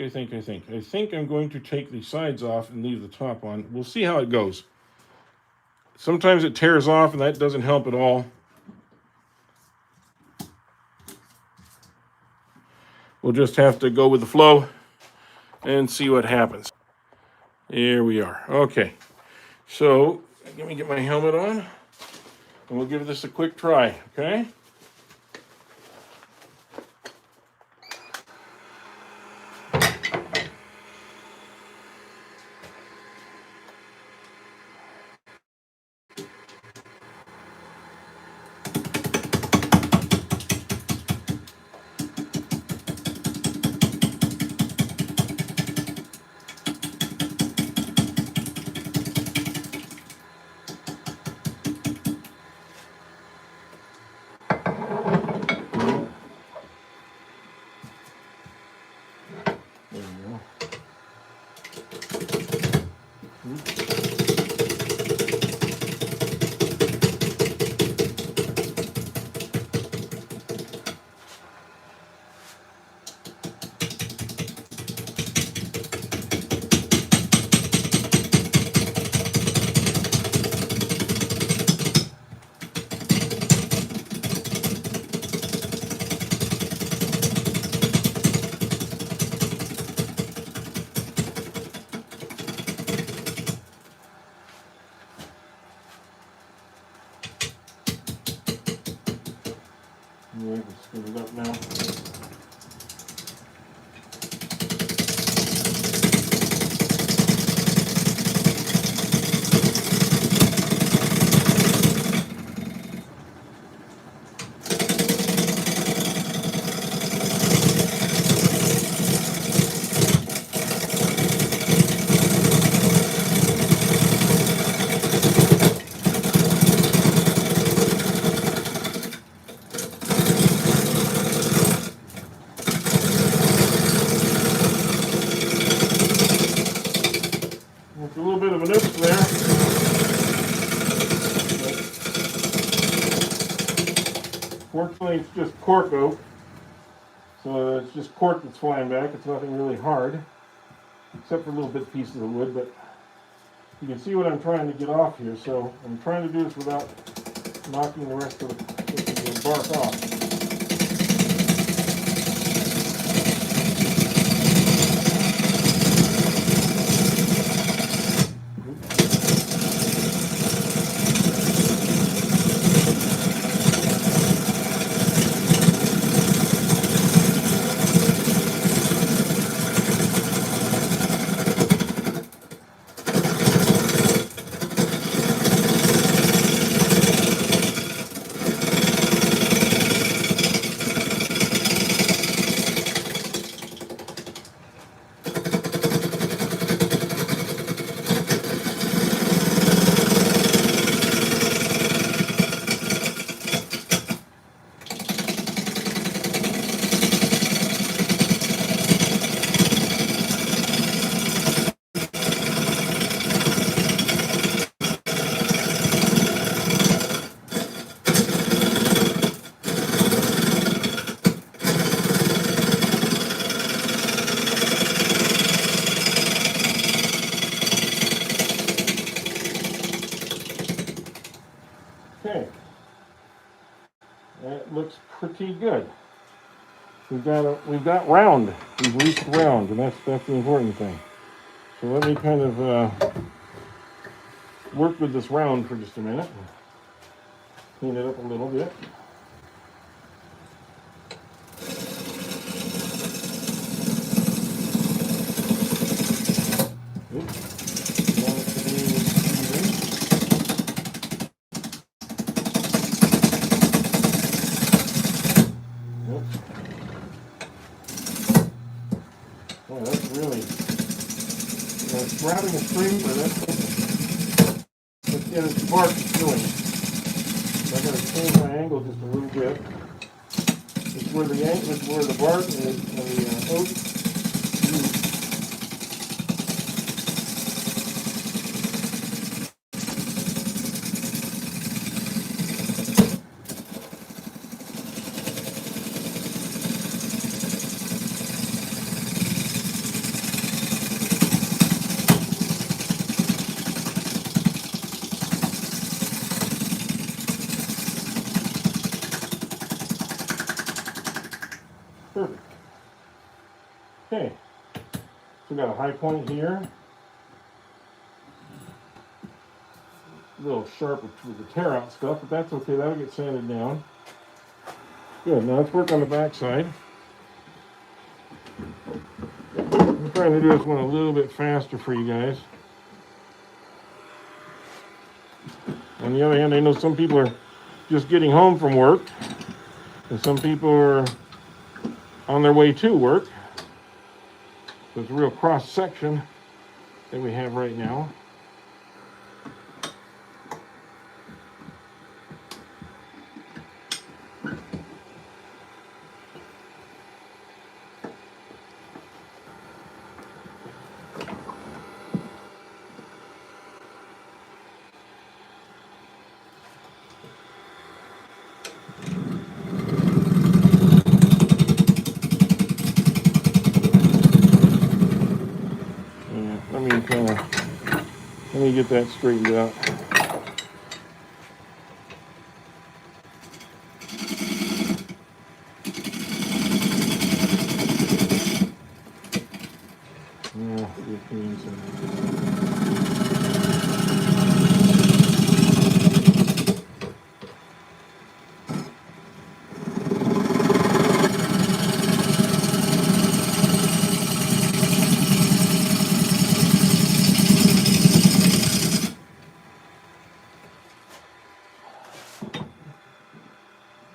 I'm going to take the sides off and leave the top on. We'll see how it goes. Sometimes it tears off and that doesn't help at all. We'll just have to go with the flow and see what happens. Here we are. Okay. So let me get my helmet on and we'll give this a quick try, okay? Yeah, let's spin it up now. It's a little bit of an oops there. Fortunately, it's just cork oak. So it's just cork that's flying back. It's nothing really hard, except for little bit pieces of wood. But you can see what I'm trying to get off here. So I'm trying to do this without knocking the rest of the bark off. That looks pretty good. We've got round. We've reached round, and that's the important thing. So let me kind of work with this round for just a minute. Clean it up a little bit. Oh, that's really grabbing a string, but let's get its bark going. So I got to change my angle just a little bit. It's where the bark and the oak meet. Perfect. Okay, so we got a high point here. A little sharp with the tear out stuff, but that's okay. That'll get sanded down. Good. Now let's work on the back side. I'm trying to do this one a little bit faster for you guys. On the other hand, I know some people are just getting home from work, and some people are on their way to work. So it's a real cross section that we have right now. Let me get that straightened out.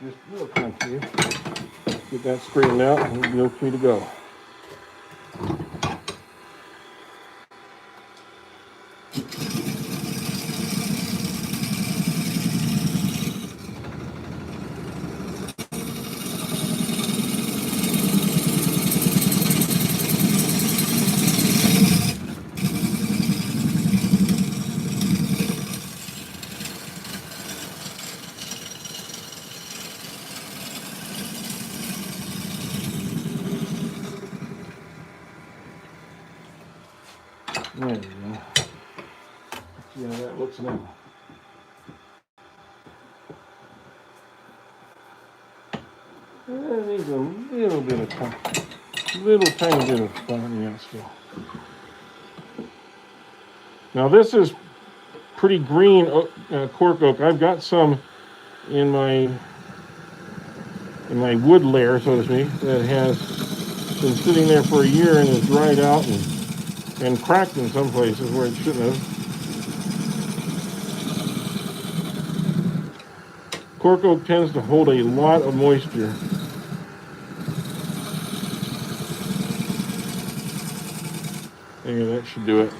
Just real quick here. Get that straightened out and we'll be okay to go. There we go. See how that looks now. There's a little bit of tiny bit of flattening out still. Now this is pretty green cork oak. I've got some in my wood layer, so to speak, that has been sitting there for a year and is dried out and cracked in some places where it shouldn't have. Cork oak tends to hold a lot of moisture. There, that should do it.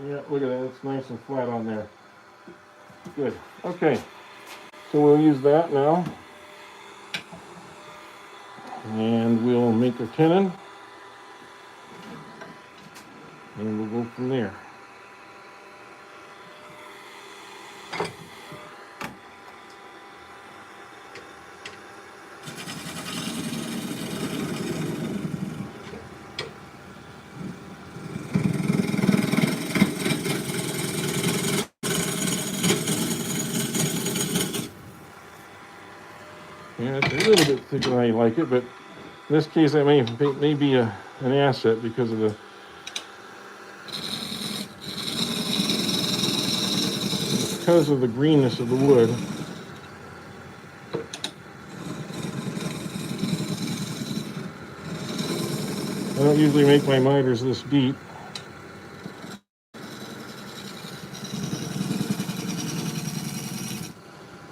Yeah, look at that. It's nice and flat on there. Good. Okay. So we'll use that now. And we'll make our tenon. And we'll go from there. Yeah, it's a little bit thicker than I like it, but in this case, that may be an asset because of the greenness of the wood. I don't usually make my miters this deep.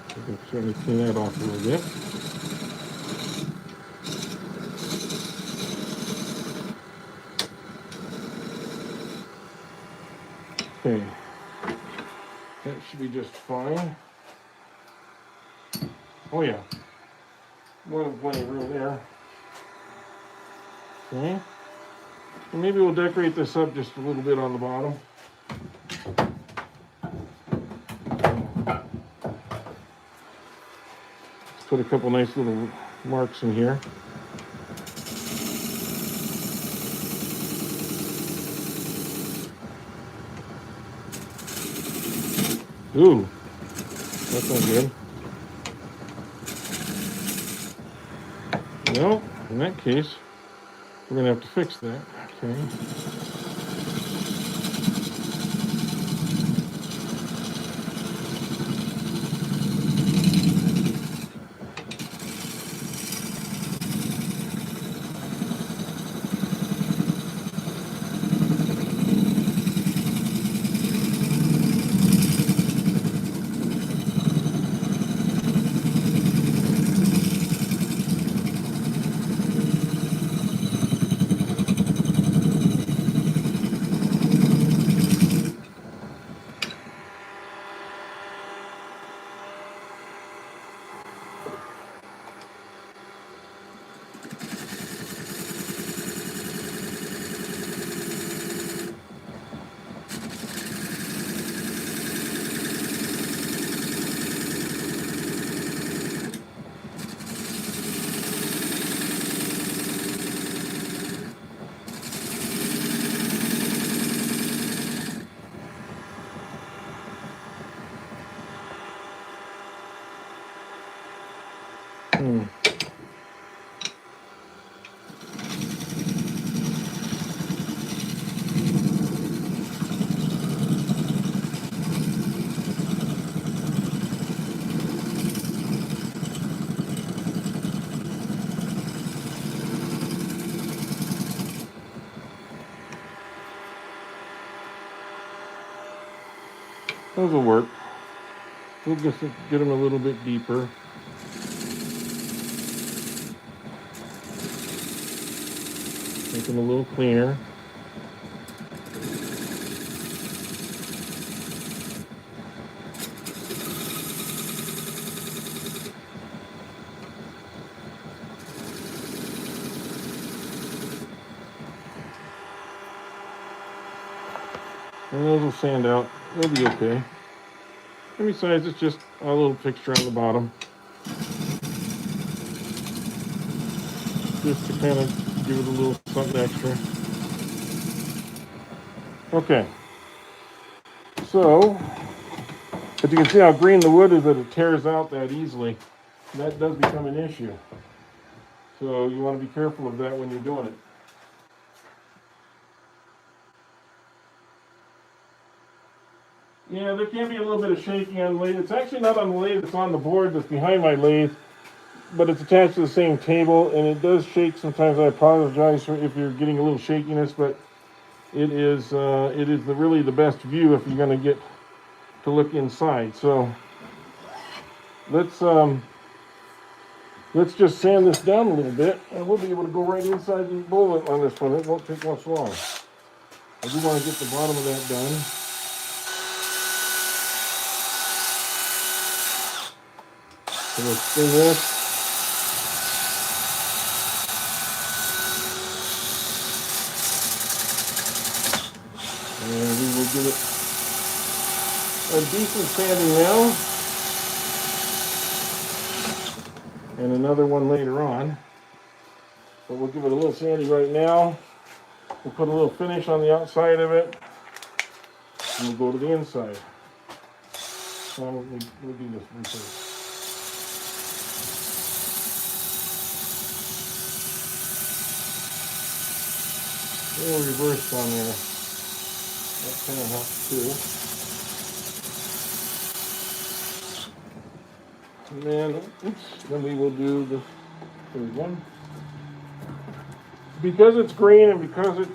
I can certainly clean that off a little bit. Okay, that should be just fine. Oh yeah, more than plenty of room there. Okay, and maybe we'll decorate this up just a little bit on the bottom. Let's put a couple nice little marks in here. Ooh, that's not good. Well, in that case, we're going to have to fix that. Okay. Those will work. We'll just get them a little bit deeper. Make them a little cleaner. And those will sand out. They'll be okay. And besides, it's just a little fixture on the bottom. Just to kind of give it a little something extra. Okay. So, but you can see how green the wood is that it tears out that easily. And that does become an issue. So you want to be careful of that when you're doing it. Yeah, there can be a little bit of shaking on the lathe. It's actually not on the lathe, it's on the board that's behind my lathe, but it's attached to the same table, and it does shake sometimes. I apologize for if you're getting a little shakiness, but it is really the best view if you're going to get to look inside. So let's just sand this down a little bit, and we'll be able to go right inside the bowl on this one. It won't take much long. I do want to get the bottom of that done. So we'll spin this. And we will give it a decent sanding now. And another one later on. But we'll give it a little sandy right now. We'll put a little finish on the outside of it. And we'll go to the inside. So we'll do this first. little reversed on there. That kind of helps too. And then, then we will do the third one. Because it's green and because it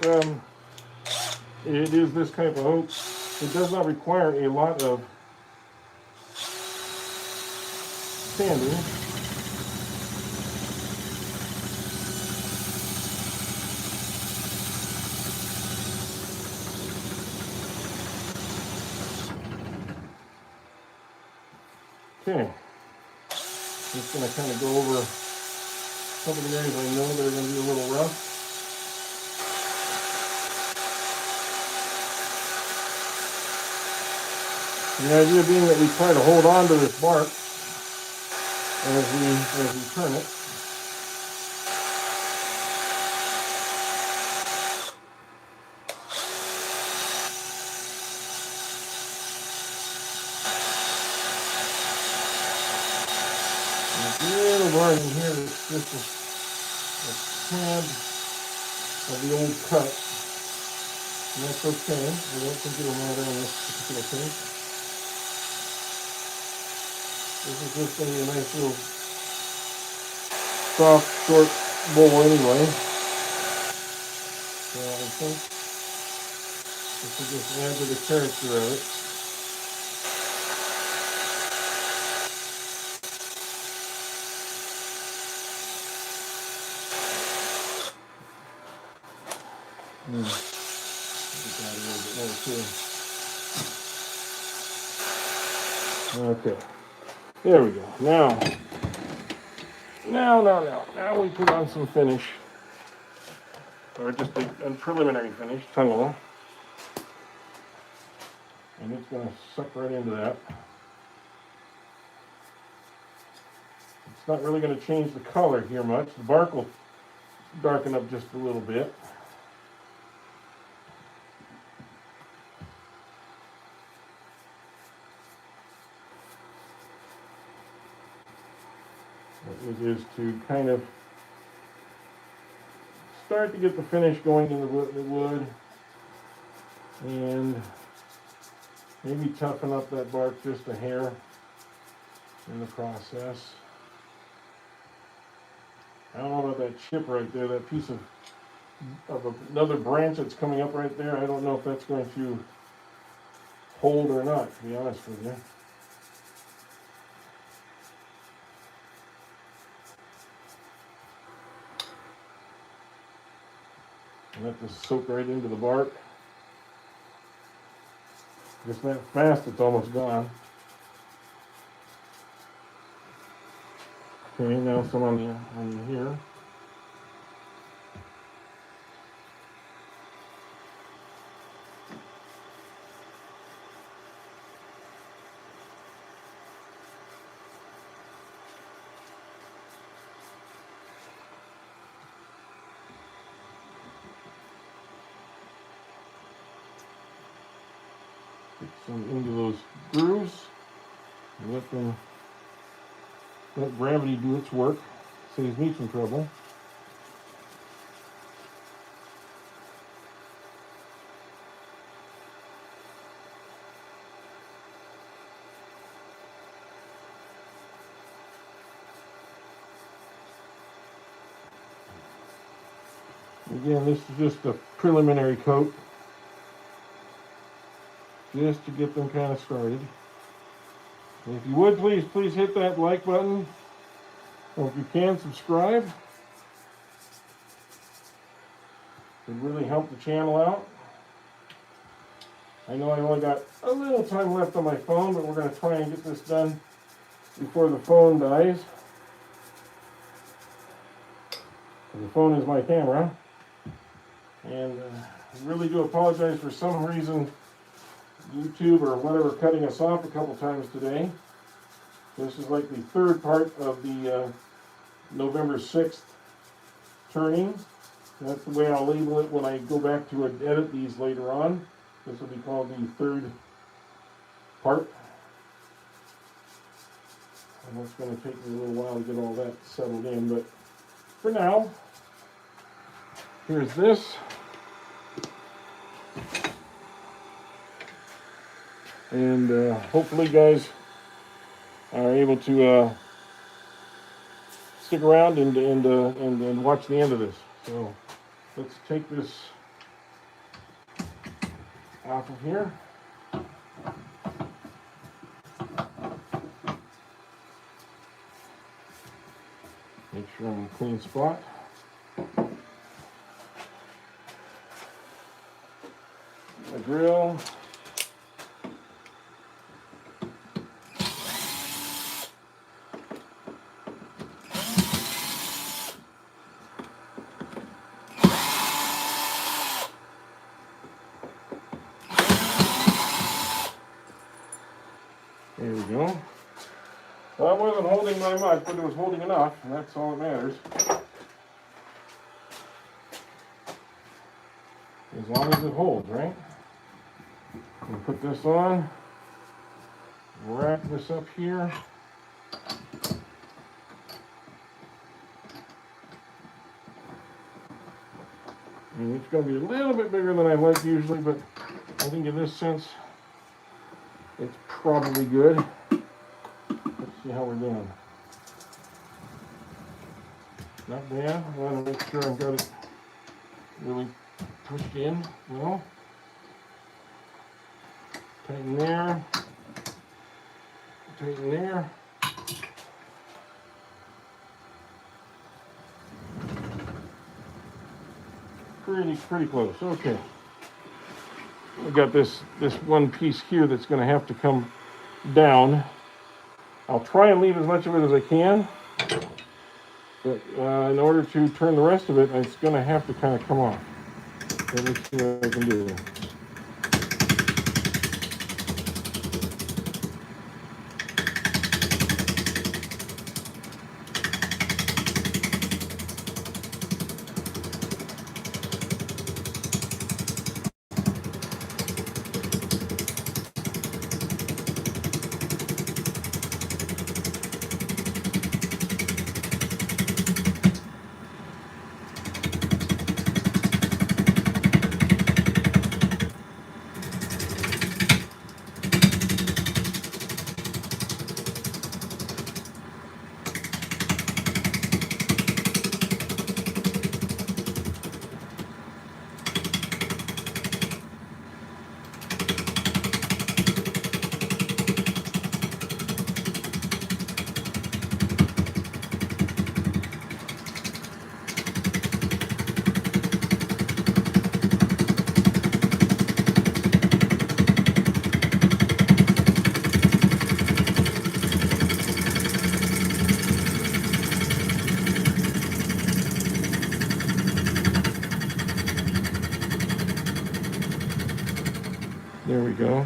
is this type of oak, it does not require a lot of sanding. Okay, just going to kind of go over some of the areas I know that are going to be a little rough. And the idea being that we try to hold on to this bark as we turn it. Little line in here that's just a tad of the old cut. And that's okay. I don't think it'll matter on this particular case. This is just going to be a nice little soft, short bowl anyway. So I think this will just add to the character of it. Okay, there we go. Now we put on some finish, or just a preliminary finish, tunnel, and it's going to suck right into that. It's not really going to change the color here much. The bark will darken up just a little bit. It is to kind of start to get the finish going in the wood and maybe toughen up that bark just a hair in the process. I don't know about that chip right there, that piece of another branch that's coming up right there. I don't know if that's going to hold or not, to be honest with you. Let this soak right into the bark. Just that fast, it's almost gone. Okay, now some on here. Get some into those grooves and let gravity do its work. Saves me some trouble. Again, this is just a preliminary coat, just to get them kind of started. And if you would, please hit that like button, or if you can, subscribe. It would really help the channel out. I know I only got a little time left on my phone, but we're going to try and get this done before the phone dies. The phone is my camera. And I really do apologize for some reason YouTube or whatever cutting us off a couple times today. This is like the third part of the November 6th turning. That's the way I'll label it when I go back to edit these later on. This will be called the third part. And it's going to take me a little while to get all that settled in, but for now, here's this. And hopefully you guys are able to stick around and watch the end of this. So let's take this off of here. Make sure I'm in a clean spot. The grill. There we go. Well, it wasn't holding very much, but it was holding enough, and that's all that matters. As long as it holds, right? We'll put this on, wrap this up here. And it's going to be a little bit bigger than I like usually, but I think in this sense, it's probably good. Let's see how we're doing. Not bad. I want to make sure I've got it really pushed in. Well, tighten there. Tighten there. Pretty close. Okay. I've got this one piece here that's going to have to come down. I'll try and leave as much of it as I can, but in order to turn the rest of it, it's going to have to kind of come off. Let me see what I can do. There we go.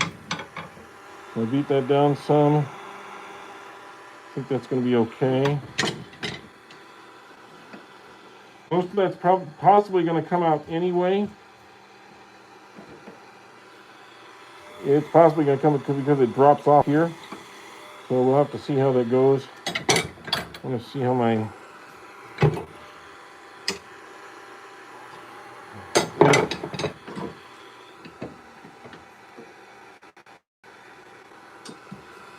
I'll beat that down some. I think that's going to be okay. Most of that's possibly going to come out anyway. It's possibly going to come because it drops off here. So we'll have to see how that goes. I want to see how my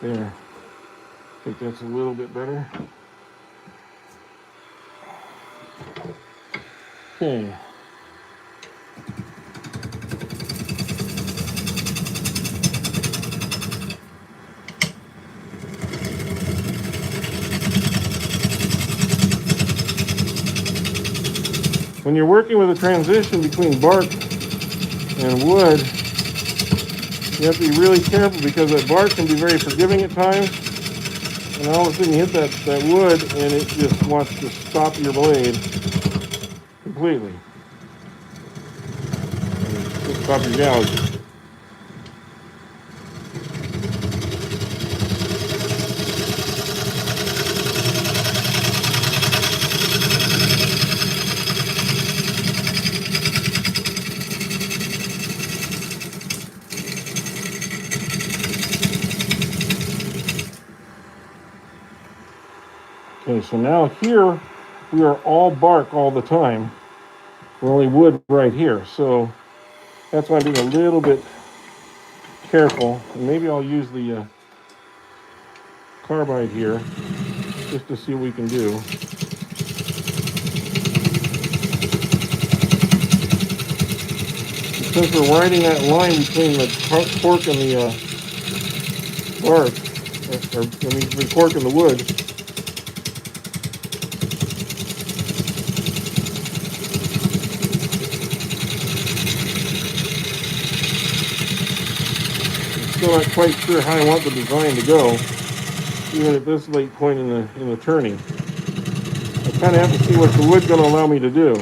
there. I think that's a little bit better. Okay. When you're working with a transition between bark and wood, you have to be really careful because that bark can be very forgiving at times. And all of a sudden you hit that wood and it just wants to stop your blade completely. Just stop your gouge. Okay, so now here we are all bark all the time. We're only wood right here, so that's why I'm being a little bit careful. And maybe I'll use the carbide here just to see what we can do. Since we're writing that line between the cork and the bark, the cork and the wood, I'm still not quite sure how I want the design to go, even at this late point in the turning. I kind of have to see what the wood's going to allow me to do.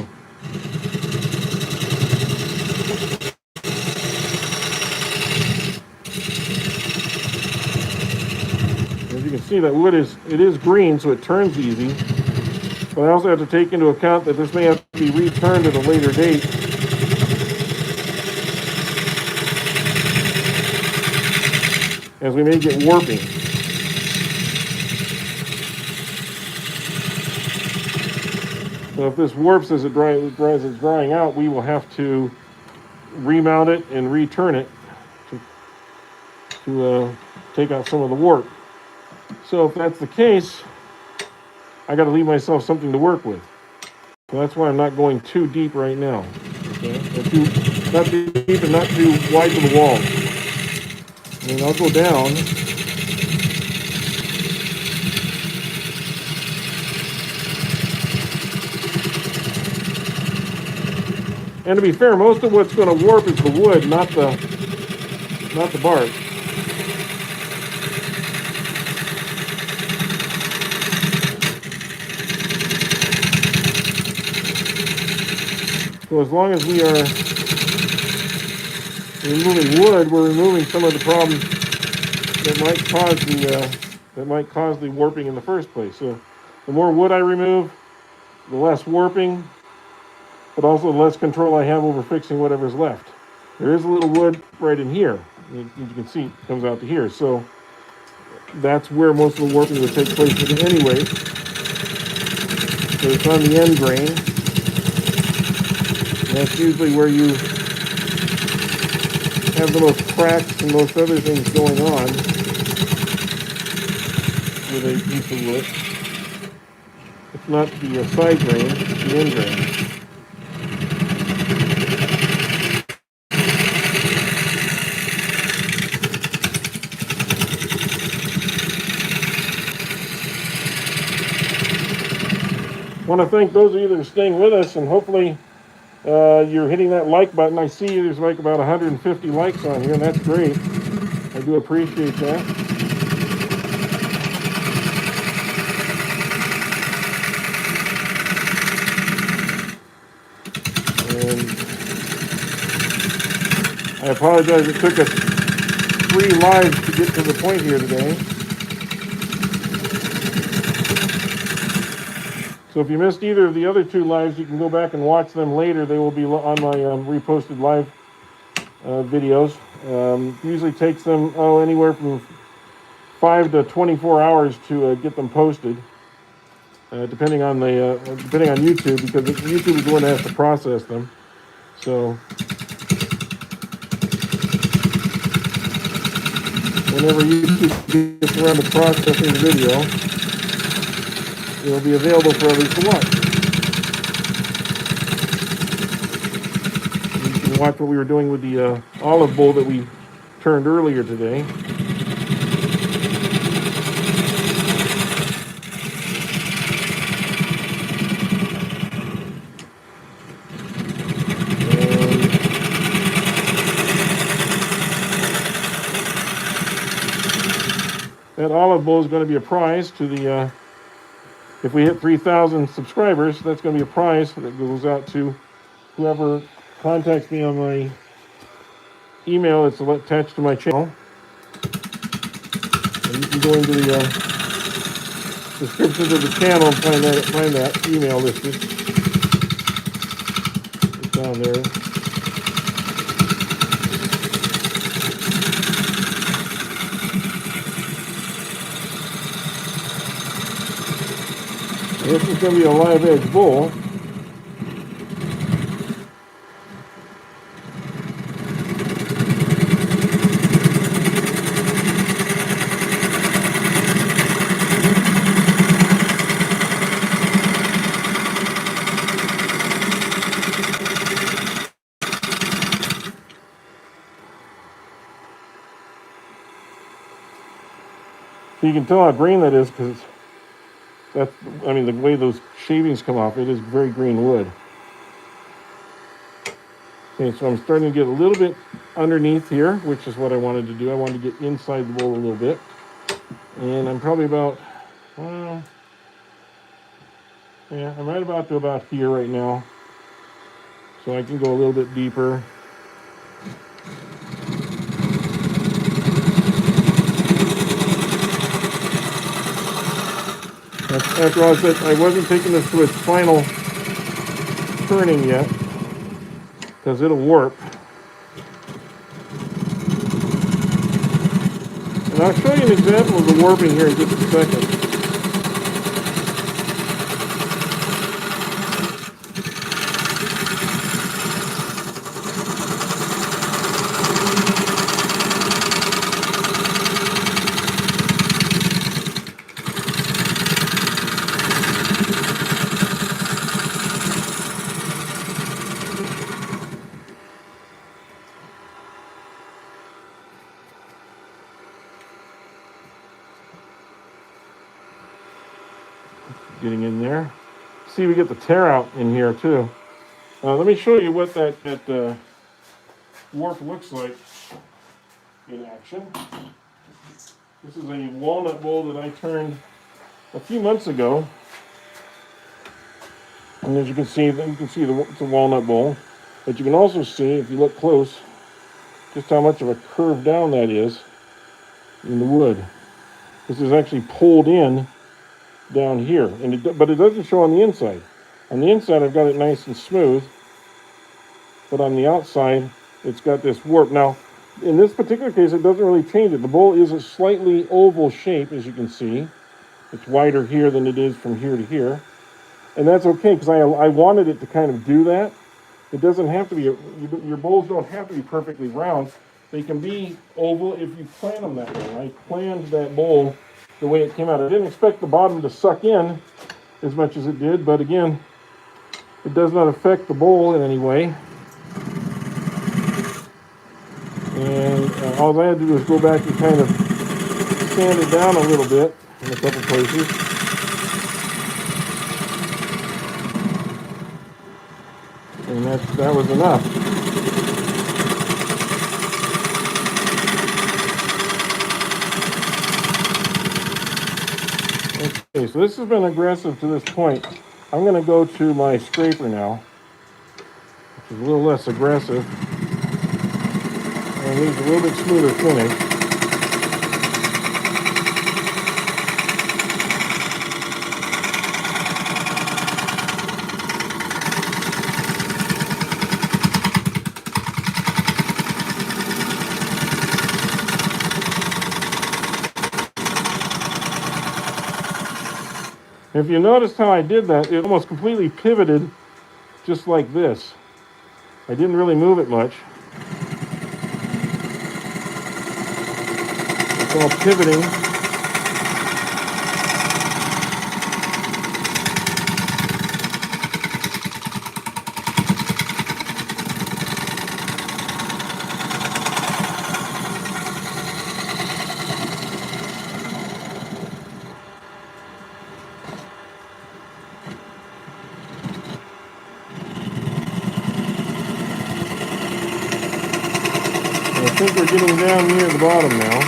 As you can see, that wood is green, so it turns easy. But I also have to take into account that this may have to be returned at a later date. As we may get warping. So if this warps as it's drying out, we will have to remount it and return it to take out some of the warp. So if that's the case, I got to leave myself something to work with. So that's why I'm not going too deep right now. Okay? Not too deep and not too wide to the wall. And I'll go down. And to be fair, most of what's going to warp is the wood, not the bark. So as long as we are removing wood, we're removing some of the problems that might cause the warping in the first place. So the more wood I remove, the less warping, but also the less control I have over fixing whatever's left. There is a little wood right in here. As you can see, it comes out to here. So that's where most of the warping would take place anyway. So it's on the end grain. And that's usually where you have the most cracks and most other things going on with a piece of wood. It's not the side grain, it's the end grain. I want to thank those of you that are staying with us, and hopefully you're hitting that like button. I see there's like about 150 likes on here, and that's great. I do appreciate that. And I apologize, it took us 3 lives to get to the point here today. So if you missed either of the other 2 lives, you can go back and watch them later. They will be on my reposted live videos. Usually takes them anywhere from 5 to 24 hours to get them posted, depending on YouTube, because YouTube is the one that has to process them. So whenever YouTube gets around to processing the video, it will be available for others to watch. You can watch what we were doing with the olive bowl that we turned earlier today. That olive bowl is going to be a prize to the if we hit 3,000 subscribers, that's going to be a prize that goes out to whoever contacts me on my email that's attached to my channel. And you can go into the descriptions of the channel and find that email listed. It's down there. This is going to be a live edge bowl. So you can tell how green that is because that's, I mean, the way those shavings come off, it is very green wood. Okay, so I'm starting to get a little bit underneath here, which is what I wanted to do. I wanted to get inside the bowl a little bit. And I'm probably about, yeah, I'm right about here right now. So I can go a little bit deeper. After all, I wasn't taking this to its final turning yet, because it'll warp. And I'll show you an example of the warping here in just a second. Getting in there. See, we get the tear out in here too. Let me show you what that warp looks like in action. This is a walnut bowl that I turned a few months ago. And as you can see, it's a walnut bowl. But you can also see, if you look close, just how much of a curve down that is in the wood. This is actually pulled in down here, but it doesn't show on the inside. On the inside, I've got it nice and smooth, but on the outside, it's got this warp. Now, in this particular case, it doesn't really change it. The bowl is a slightly oval shape, as you can see. It's wider here than it is from here to here. And that's okay, because I wanted it to kind of do that. It doesn't have to be, your bowls don't have to be perfectly round. They can be oval if you plan them that way. I planned that bowl the way it came out. I didn't expect the bottom to suck in as much as it did, but again, it does not affect the bowl in any way. And all I had to do was go back and kind of sand it down a little bit in a couple places. And that was enough. Okay, so this has been aggressive to this point. I'm going to go to my scraper now, which is a little less aggressive and leaves a little bit smoother finish. If you noticed how I did that, it almost completely pivoted just like this. I didn't really move it much. It's all pivoting. I think we're getting down near the bottom now.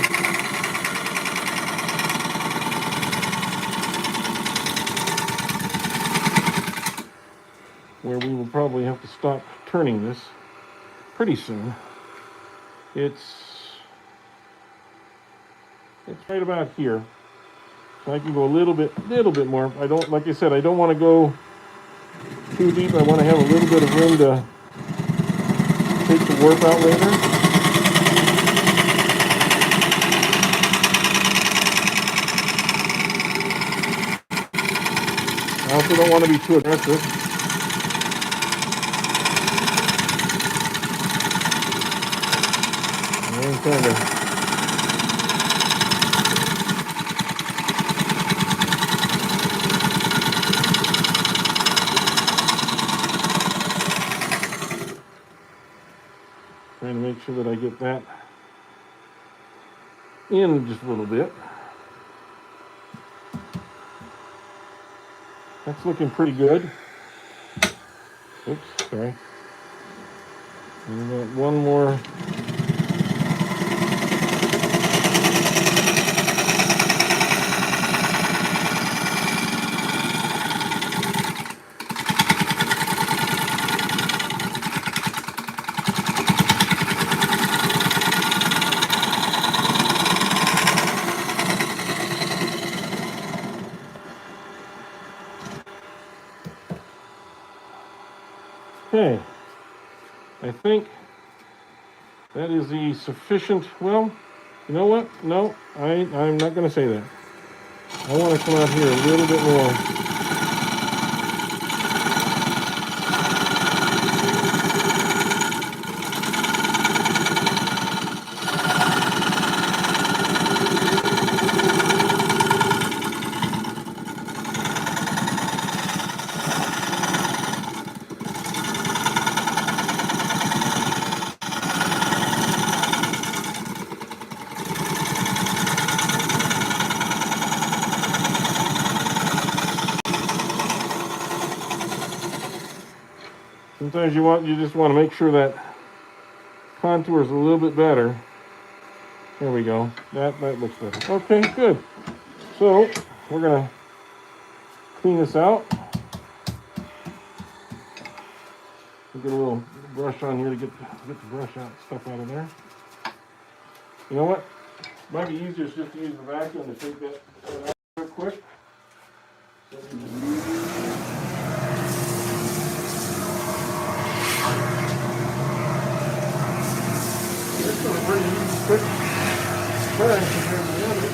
Where we will probably have to stop turning this pretty soon. It's right about here. So I can go a little bit more. I don't, like I said, I don't want to go too deep. I want to have a little bit of room to take the warp out later. I also don't want to be too aggressive. And kind of trying to make sure that I get that in just a little bit. That's looking pretty good. Oops, sorry. And we got one more. Okay, I think that is the sufficient. Well, you know what? No, I'm not going to say that. I want to come out here a little bit more. Sometimes you just want to make sure that contour is a little bit better. There we go. That looks better. Okay, good. So we're gonna clean this out. We'll get a little brush on here to get the brush stuff out of there. You know what? Might be easier just to use the vacuum to take that out real quick. This is a pretty easy, quick turn compared to the other.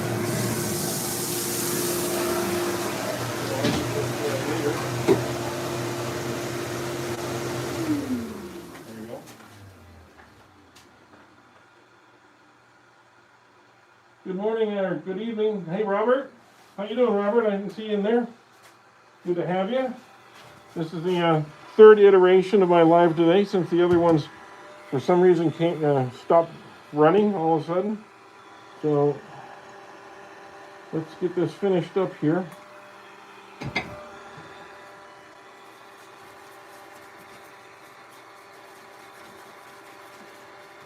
There you go. Good morning or good evening. Hey, Robert. How you doing, Robert? I didn't see you in there. Good to have you. This is the third iteration of my live today, since the other ones, for some reason, can't stop running all of a sudden. So let's get this finished up here.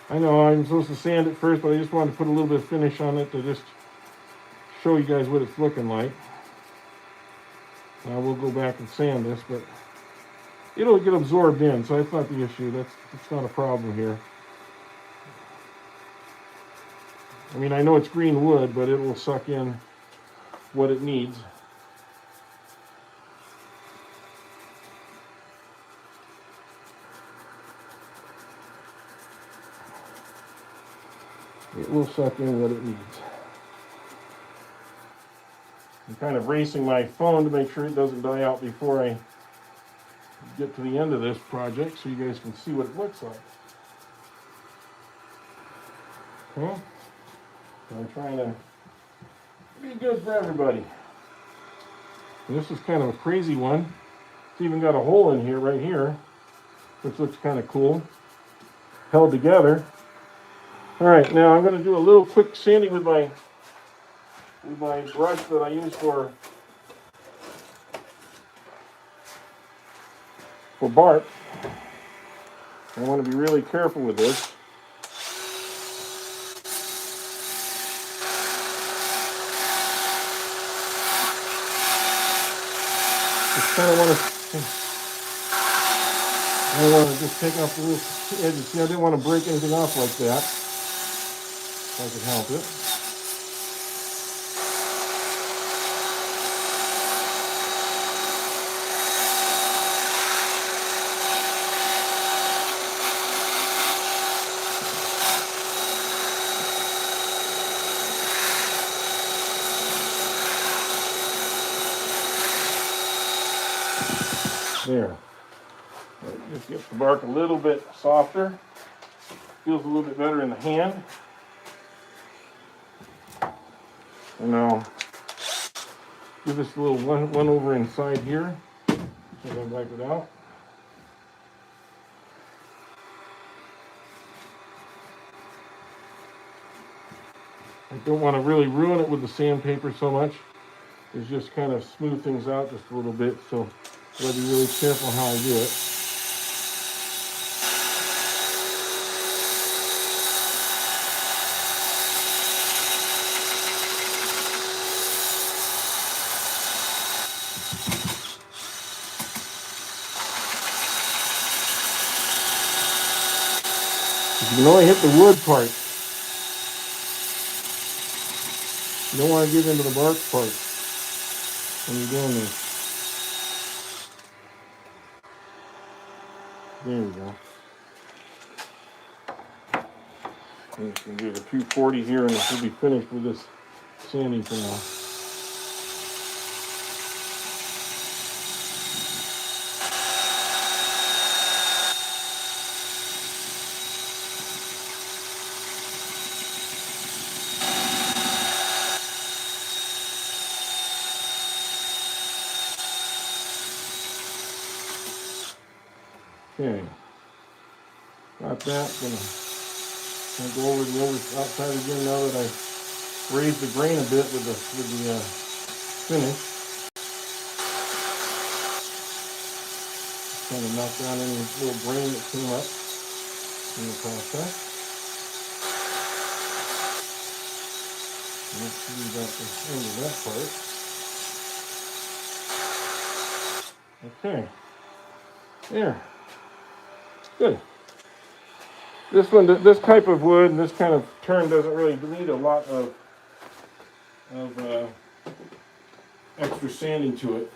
I know I'm supposed to sand it first, but I just wanted to put a little bit of finish on it to just show you guys what it's looking like. Now we'll go back and sand this, but it'll get absorbed in, so that's not the issue. That's not a problem here. I mean, I know it's green wood, but it will suck in what it needs. It will suck in what it needs. I'm kind of racing my phone to make sure it doesn't die out before I get to the end of this project, so you guys can see what it looks like. Okay? So I'm trying to be good for everybody. And this is kind of a crazy one. It's even got a hole in here, right here, which looks kind of cool. Held together. All right, now I'm going to do a little quick sanding with my brush that I use for bark. I want to be really careful with this. Just kind of want to just take off the little edges. See, I didn't want to break anything off like that. If I could help it. There. Just gets the bark a little bit softer. Feels a little bit better in the hand. And now give this a little one over inside here. So I'm going to wipe it out. I don't want to really ruin it with the sandpaper so much. is just kind of smooth things out just a little bit. So I gotta be really careful how I do it. You can only hit the wood part. You don't want to get into the bark part when you're doing this. There we go. And you can do the 240 here and it should be finished with this sanding for now. Okay, got that. Gonna go over the outside again now that I raised the grain a bit with the finish. Kind of knock down any little grain that came up in the process. Let's see about the end of that part. Okay, there. Good. This type of wood and this kind of turn doesn't really need a lot of extra sanding to it.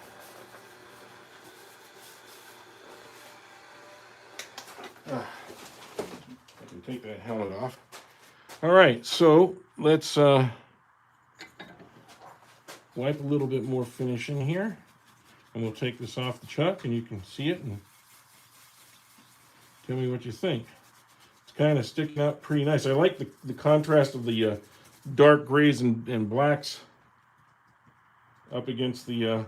I can take that helmet off. All right, so let's wipe a little bit more finish in here, and we'll take this off the chuck, and you can see it and tell me what you think. It's kind of sticking out pretty nice. I like the contrast of the dark grays and blacks up against the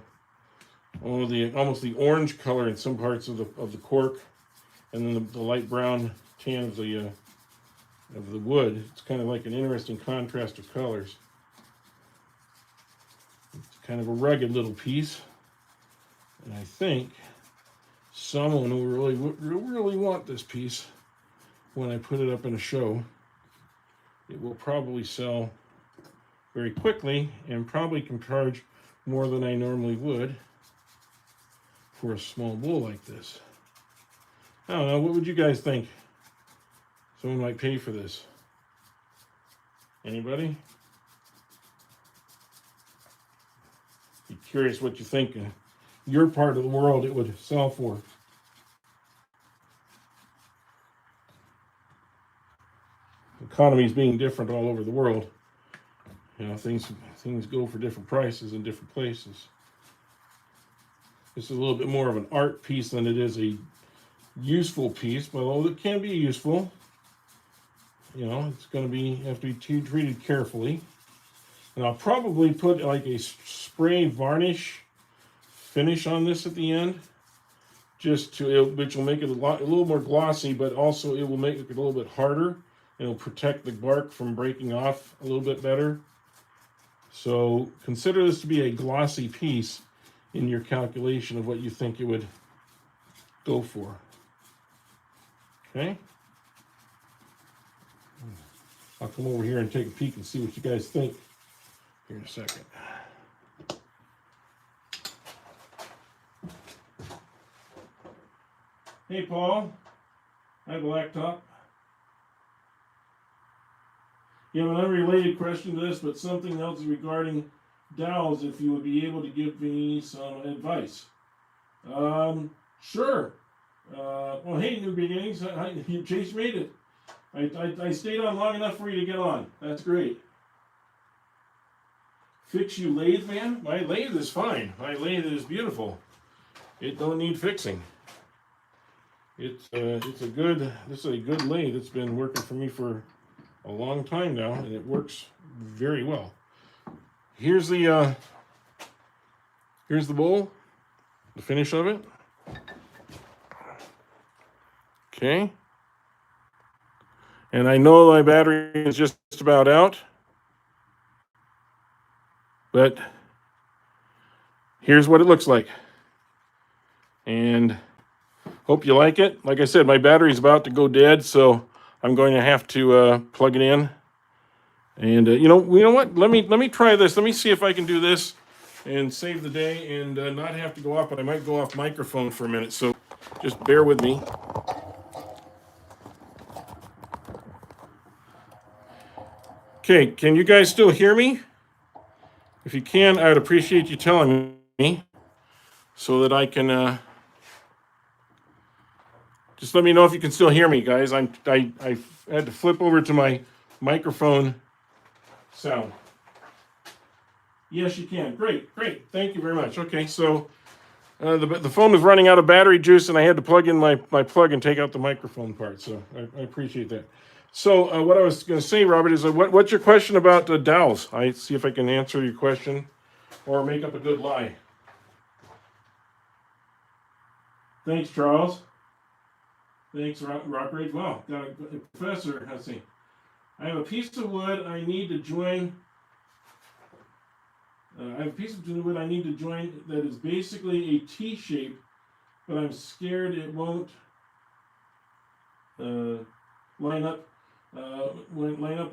almost the orange color in some parts of the cork, and then the light brown tan of the wood. It's kind of like an interesting contrast of colors. It's kind of a rugged little piece, and I think someone will really want this piece when I put it up in a show. It will probably sell very quickly and probably can charge more than I normally would for a small bowl like this. I don't know, what would you guys think someone might pay for this? Anybody? Be curious what you think in your part of the world it would sell for. Economies being different all over the world, you know, things go for different prices in different places. This is a little bit more of an art piece than it is a useful piece, but although it can be useful, you know, it's going to have to be treated carefully. And I'll probably put like a spray varnish finish on this at the end, which will make it a little more glossy, but also it will make it a little bit harder. It'll protect the bark from breaking off a little bit better. So consider this to be a glossy piece in your calculation of what you think it would go for. Okay? I'll come over here and take a peek and see what you guys think here in a second. Hey, Paul. Hi, Blacktop. You have an unrelated question to this, but something else regarding dowels, if you would be able to give me some advice. Sure. Well, hey, New Beginnings. You Chase made it. I stayed on long enough for you to get on. That's great. Fix you lathe, man? My lathe is fine. My lathe is beautiful. It don't need fixing. This is a good lathe. It's been working for me for a long time now, and it very well. Here's the bowl, the finish of it. Okay. And I know my battery is just about out, but here's what it looks like. And hope you like it. Like I said, my battery's about to go dead, so I'm going to have to plug it in. And you know what? Let me try this. Let me see if I can do this and save the day and not have to go off. But I might go off microphone for a minute, so just bear with me. Okay, can you guys still hear me? If you can, I'd appreciate you telling me so that I can. Just let me know if you can still hear me, guys. I had to flip over to my microphone sound. Yes, you can. Great. Thank you very much. Okay, so the phone was running out of battery juice, and I had to plug in my plug and take out the microphone part. So I appreciate that. So what I was going to say, Robert, is what's your question about dowels? I see if I can answer your question or make up a good lie. Thanks, Charles. Thanks, Rockridge. Wow, got a professor. Let's see. I have a piece of wood I need to join. I have a piece of wood I need to join that is basically a T shape, but I'm scared it won't line up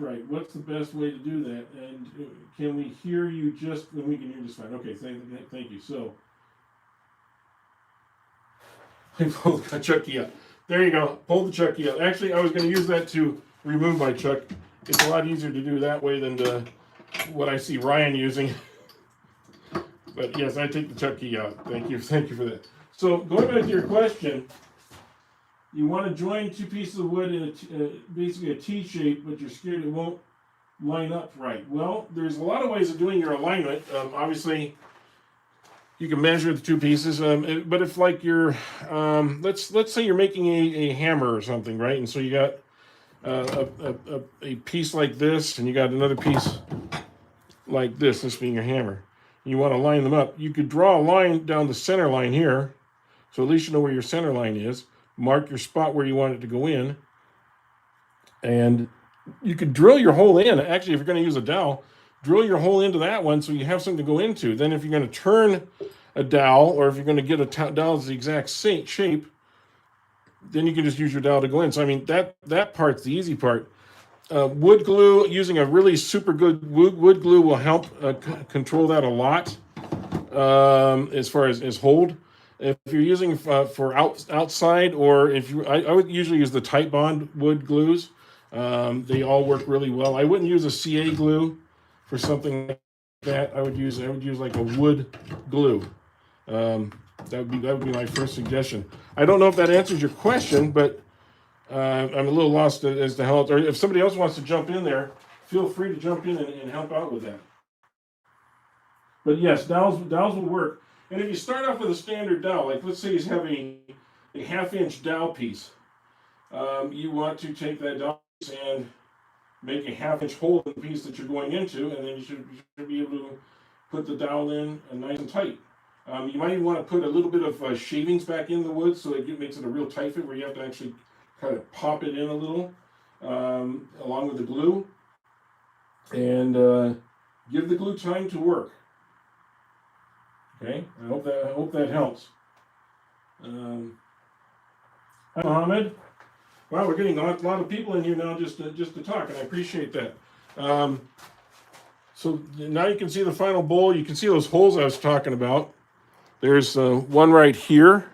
right. What's the best way to do that? And can we hear you just? We can hear just fine. Okay, thank you. So I pulled the Chucky out. There you go. Pull the Chucky out. Actually, I was going to use that to remove my chuck. It's a lot easier to do that way than what I see Ryan using. But yes, I take the Chucky out. Thank you for that. So going back to your question, you want to join two pieces of wood in basically a T shape, but you're scared it won't line up right. Well, there's a lot of ways of doing your alignment. Obviously, you can measure the two pieces, but if like you're, let's say you're making a hammer or something, right? And so you got a piece like this, and you got another piece like this being your hammer. You want to line them up. You could draw a line down the center line here, so at least you know where your center line is. Mark your spot where you want it to go in, and you could drill your hole in. Actually, if you're going to use a dowel, drill your hole into that one so you have something to go into. Then if you're going to turn a dowel, or if you're going to get a dowel that's the exact same shape, then you can just use your dowel to go in. So I mean, that part's the easy part. Wood glue, using a really super good wood glue will help control that a lot as far as hold. If you're using for outside, or if you, I would usually use the Tight Bond wood glues. They all work really well. I wouldn't use a CA glue for something like that. I would use like a wood glue. That would be my first suggestion. I don't know if that answers your question, but I'm a little lost as to how. Or if somebody else wants to jump in there, feel free to jump in and help out with that. But yes, dowels will work. And if you start off with a standard dowel, like let's say you have a half-inch dowel piece, you want to take that dowel piece and make a half-inch hole in the piece that you're going into, and then you should be able to put the dowel in nice and tight. You might even want to put a little bit of shavings back in the wood so it makes it a real tight fit where you have to actually kind of pop it in a little along with the glue, and give the glue time to work. Okay, I hope that helps. Hi, Mohammed. Wow, we're getting a lot of people in here now just to talk, and I appreciate that. So now you can see the final bowl. You can see those holes I was talking about. There's one right here,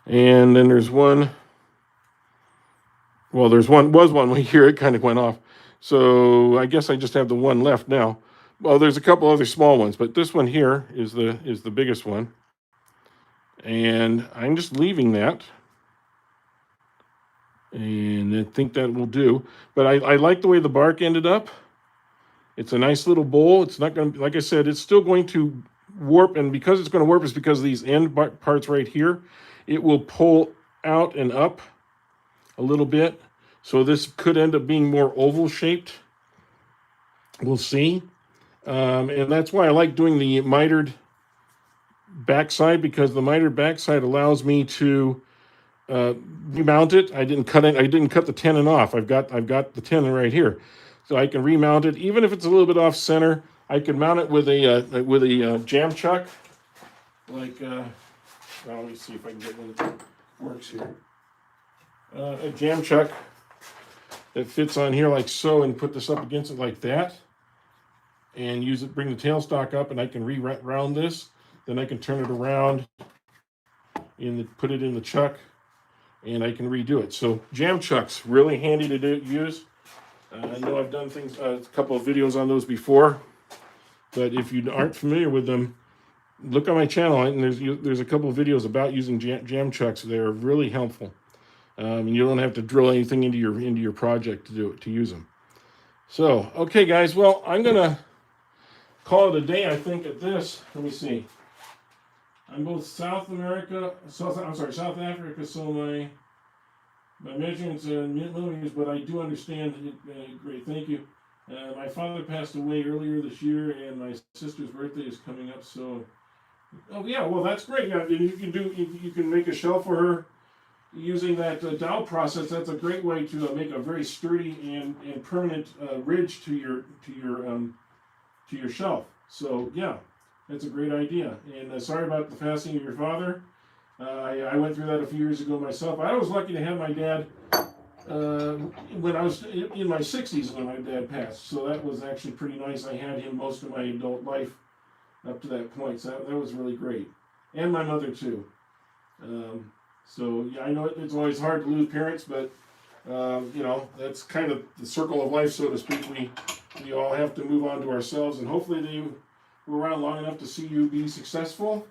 and then there's one. Well, was one right here. It kind of went off. So I guess I just have the one left now. Well, there's a couple other small ones, but this one here is the biggest one. And I'm just leaving that. And I think that will do. But I like the way the bark ended up. It's a nice little bowl. It's not going to, like I said, it's still going to warp. And because it's going to warp, it's because of these end parts right here. It will pull out and up a little bit. So this could end up being more oval shaped. We'll see. And that's why I like doing the mitered backside, because the mitered backside allows me to remount it. I didn't cut the tenon off. I've got the tenon right here, so I can remount it even if it's a little bit off center. I can mount it with a jam chuck, like, well, let me see if I can get one that works here. A jam chuck that fits on here like so, and put this up against it like that, and use it, bring the tailstock up, and I can re-round this. Then I can turn it around and put it in the chuck, and I can redo it. So jam chucks, really handy to use. I know I've done things, a couple of videos on those before, but if you aren't familiar with them, look on my channel, and there's a couple of videos about using jam chucks. They're really helpful, and you don't have to drill anything into your project to use them. So, okay, guys. Well, I'm gonna call it a day, I think, at this. Let me see. I'm both South Africa, so my measurements are in millimeters, but I do understand it. Great, thank you. My father passed away earlier this year, and my sister's birthday is coming up. So, oh yeah, well that's great. Yeah, you can make a shelf for her using that dowel process. That's a great way to make a very sturdy and permanent ridge to your shelf. So yeah, that's a great idea. And sorry about the passing of your father. I went through that a few years ago myself. I was lucky to have my dad when I was in my 60s when my dad passed. So that was actually pretty nice. I had him most of my adult life up to that point. So that was really great. And my mother too. So yeah, I know it's always hard to lose parents, but you know, that's kind of the circle of life, so to speak. We all have to move on to ourselves, and hopefully they were around long enough to see you be successful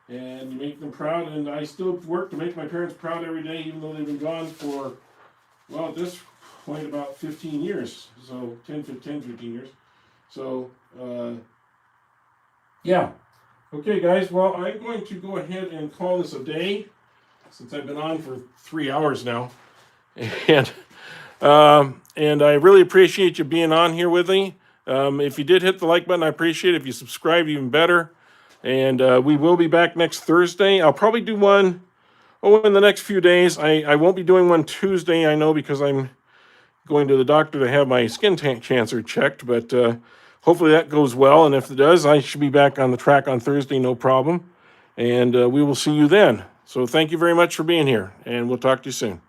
and you make them proud. And I still work to make my parents proud every day, even though they've been gone for, well, at this point about 15 years, so 15 years. So yeah. Okay, guys, well, I'm going to go ahead and call this a day, since I've been on for 3 hours now. And I really appreciate you being on here with me. If you did hit the like button, I appreciate it. If you subscribe, even better. And we will be back next Thursday. I'll probably do one in the next few days. I won't be doing one Tuesday, I know, because I'm going to the doctor to have my skin cancer checked. But hopefully that goes well. And if it does, I should be back on the track on Thursday, no problem. And we will see you then. So thank you very much for being here, and we'll talk to you soon.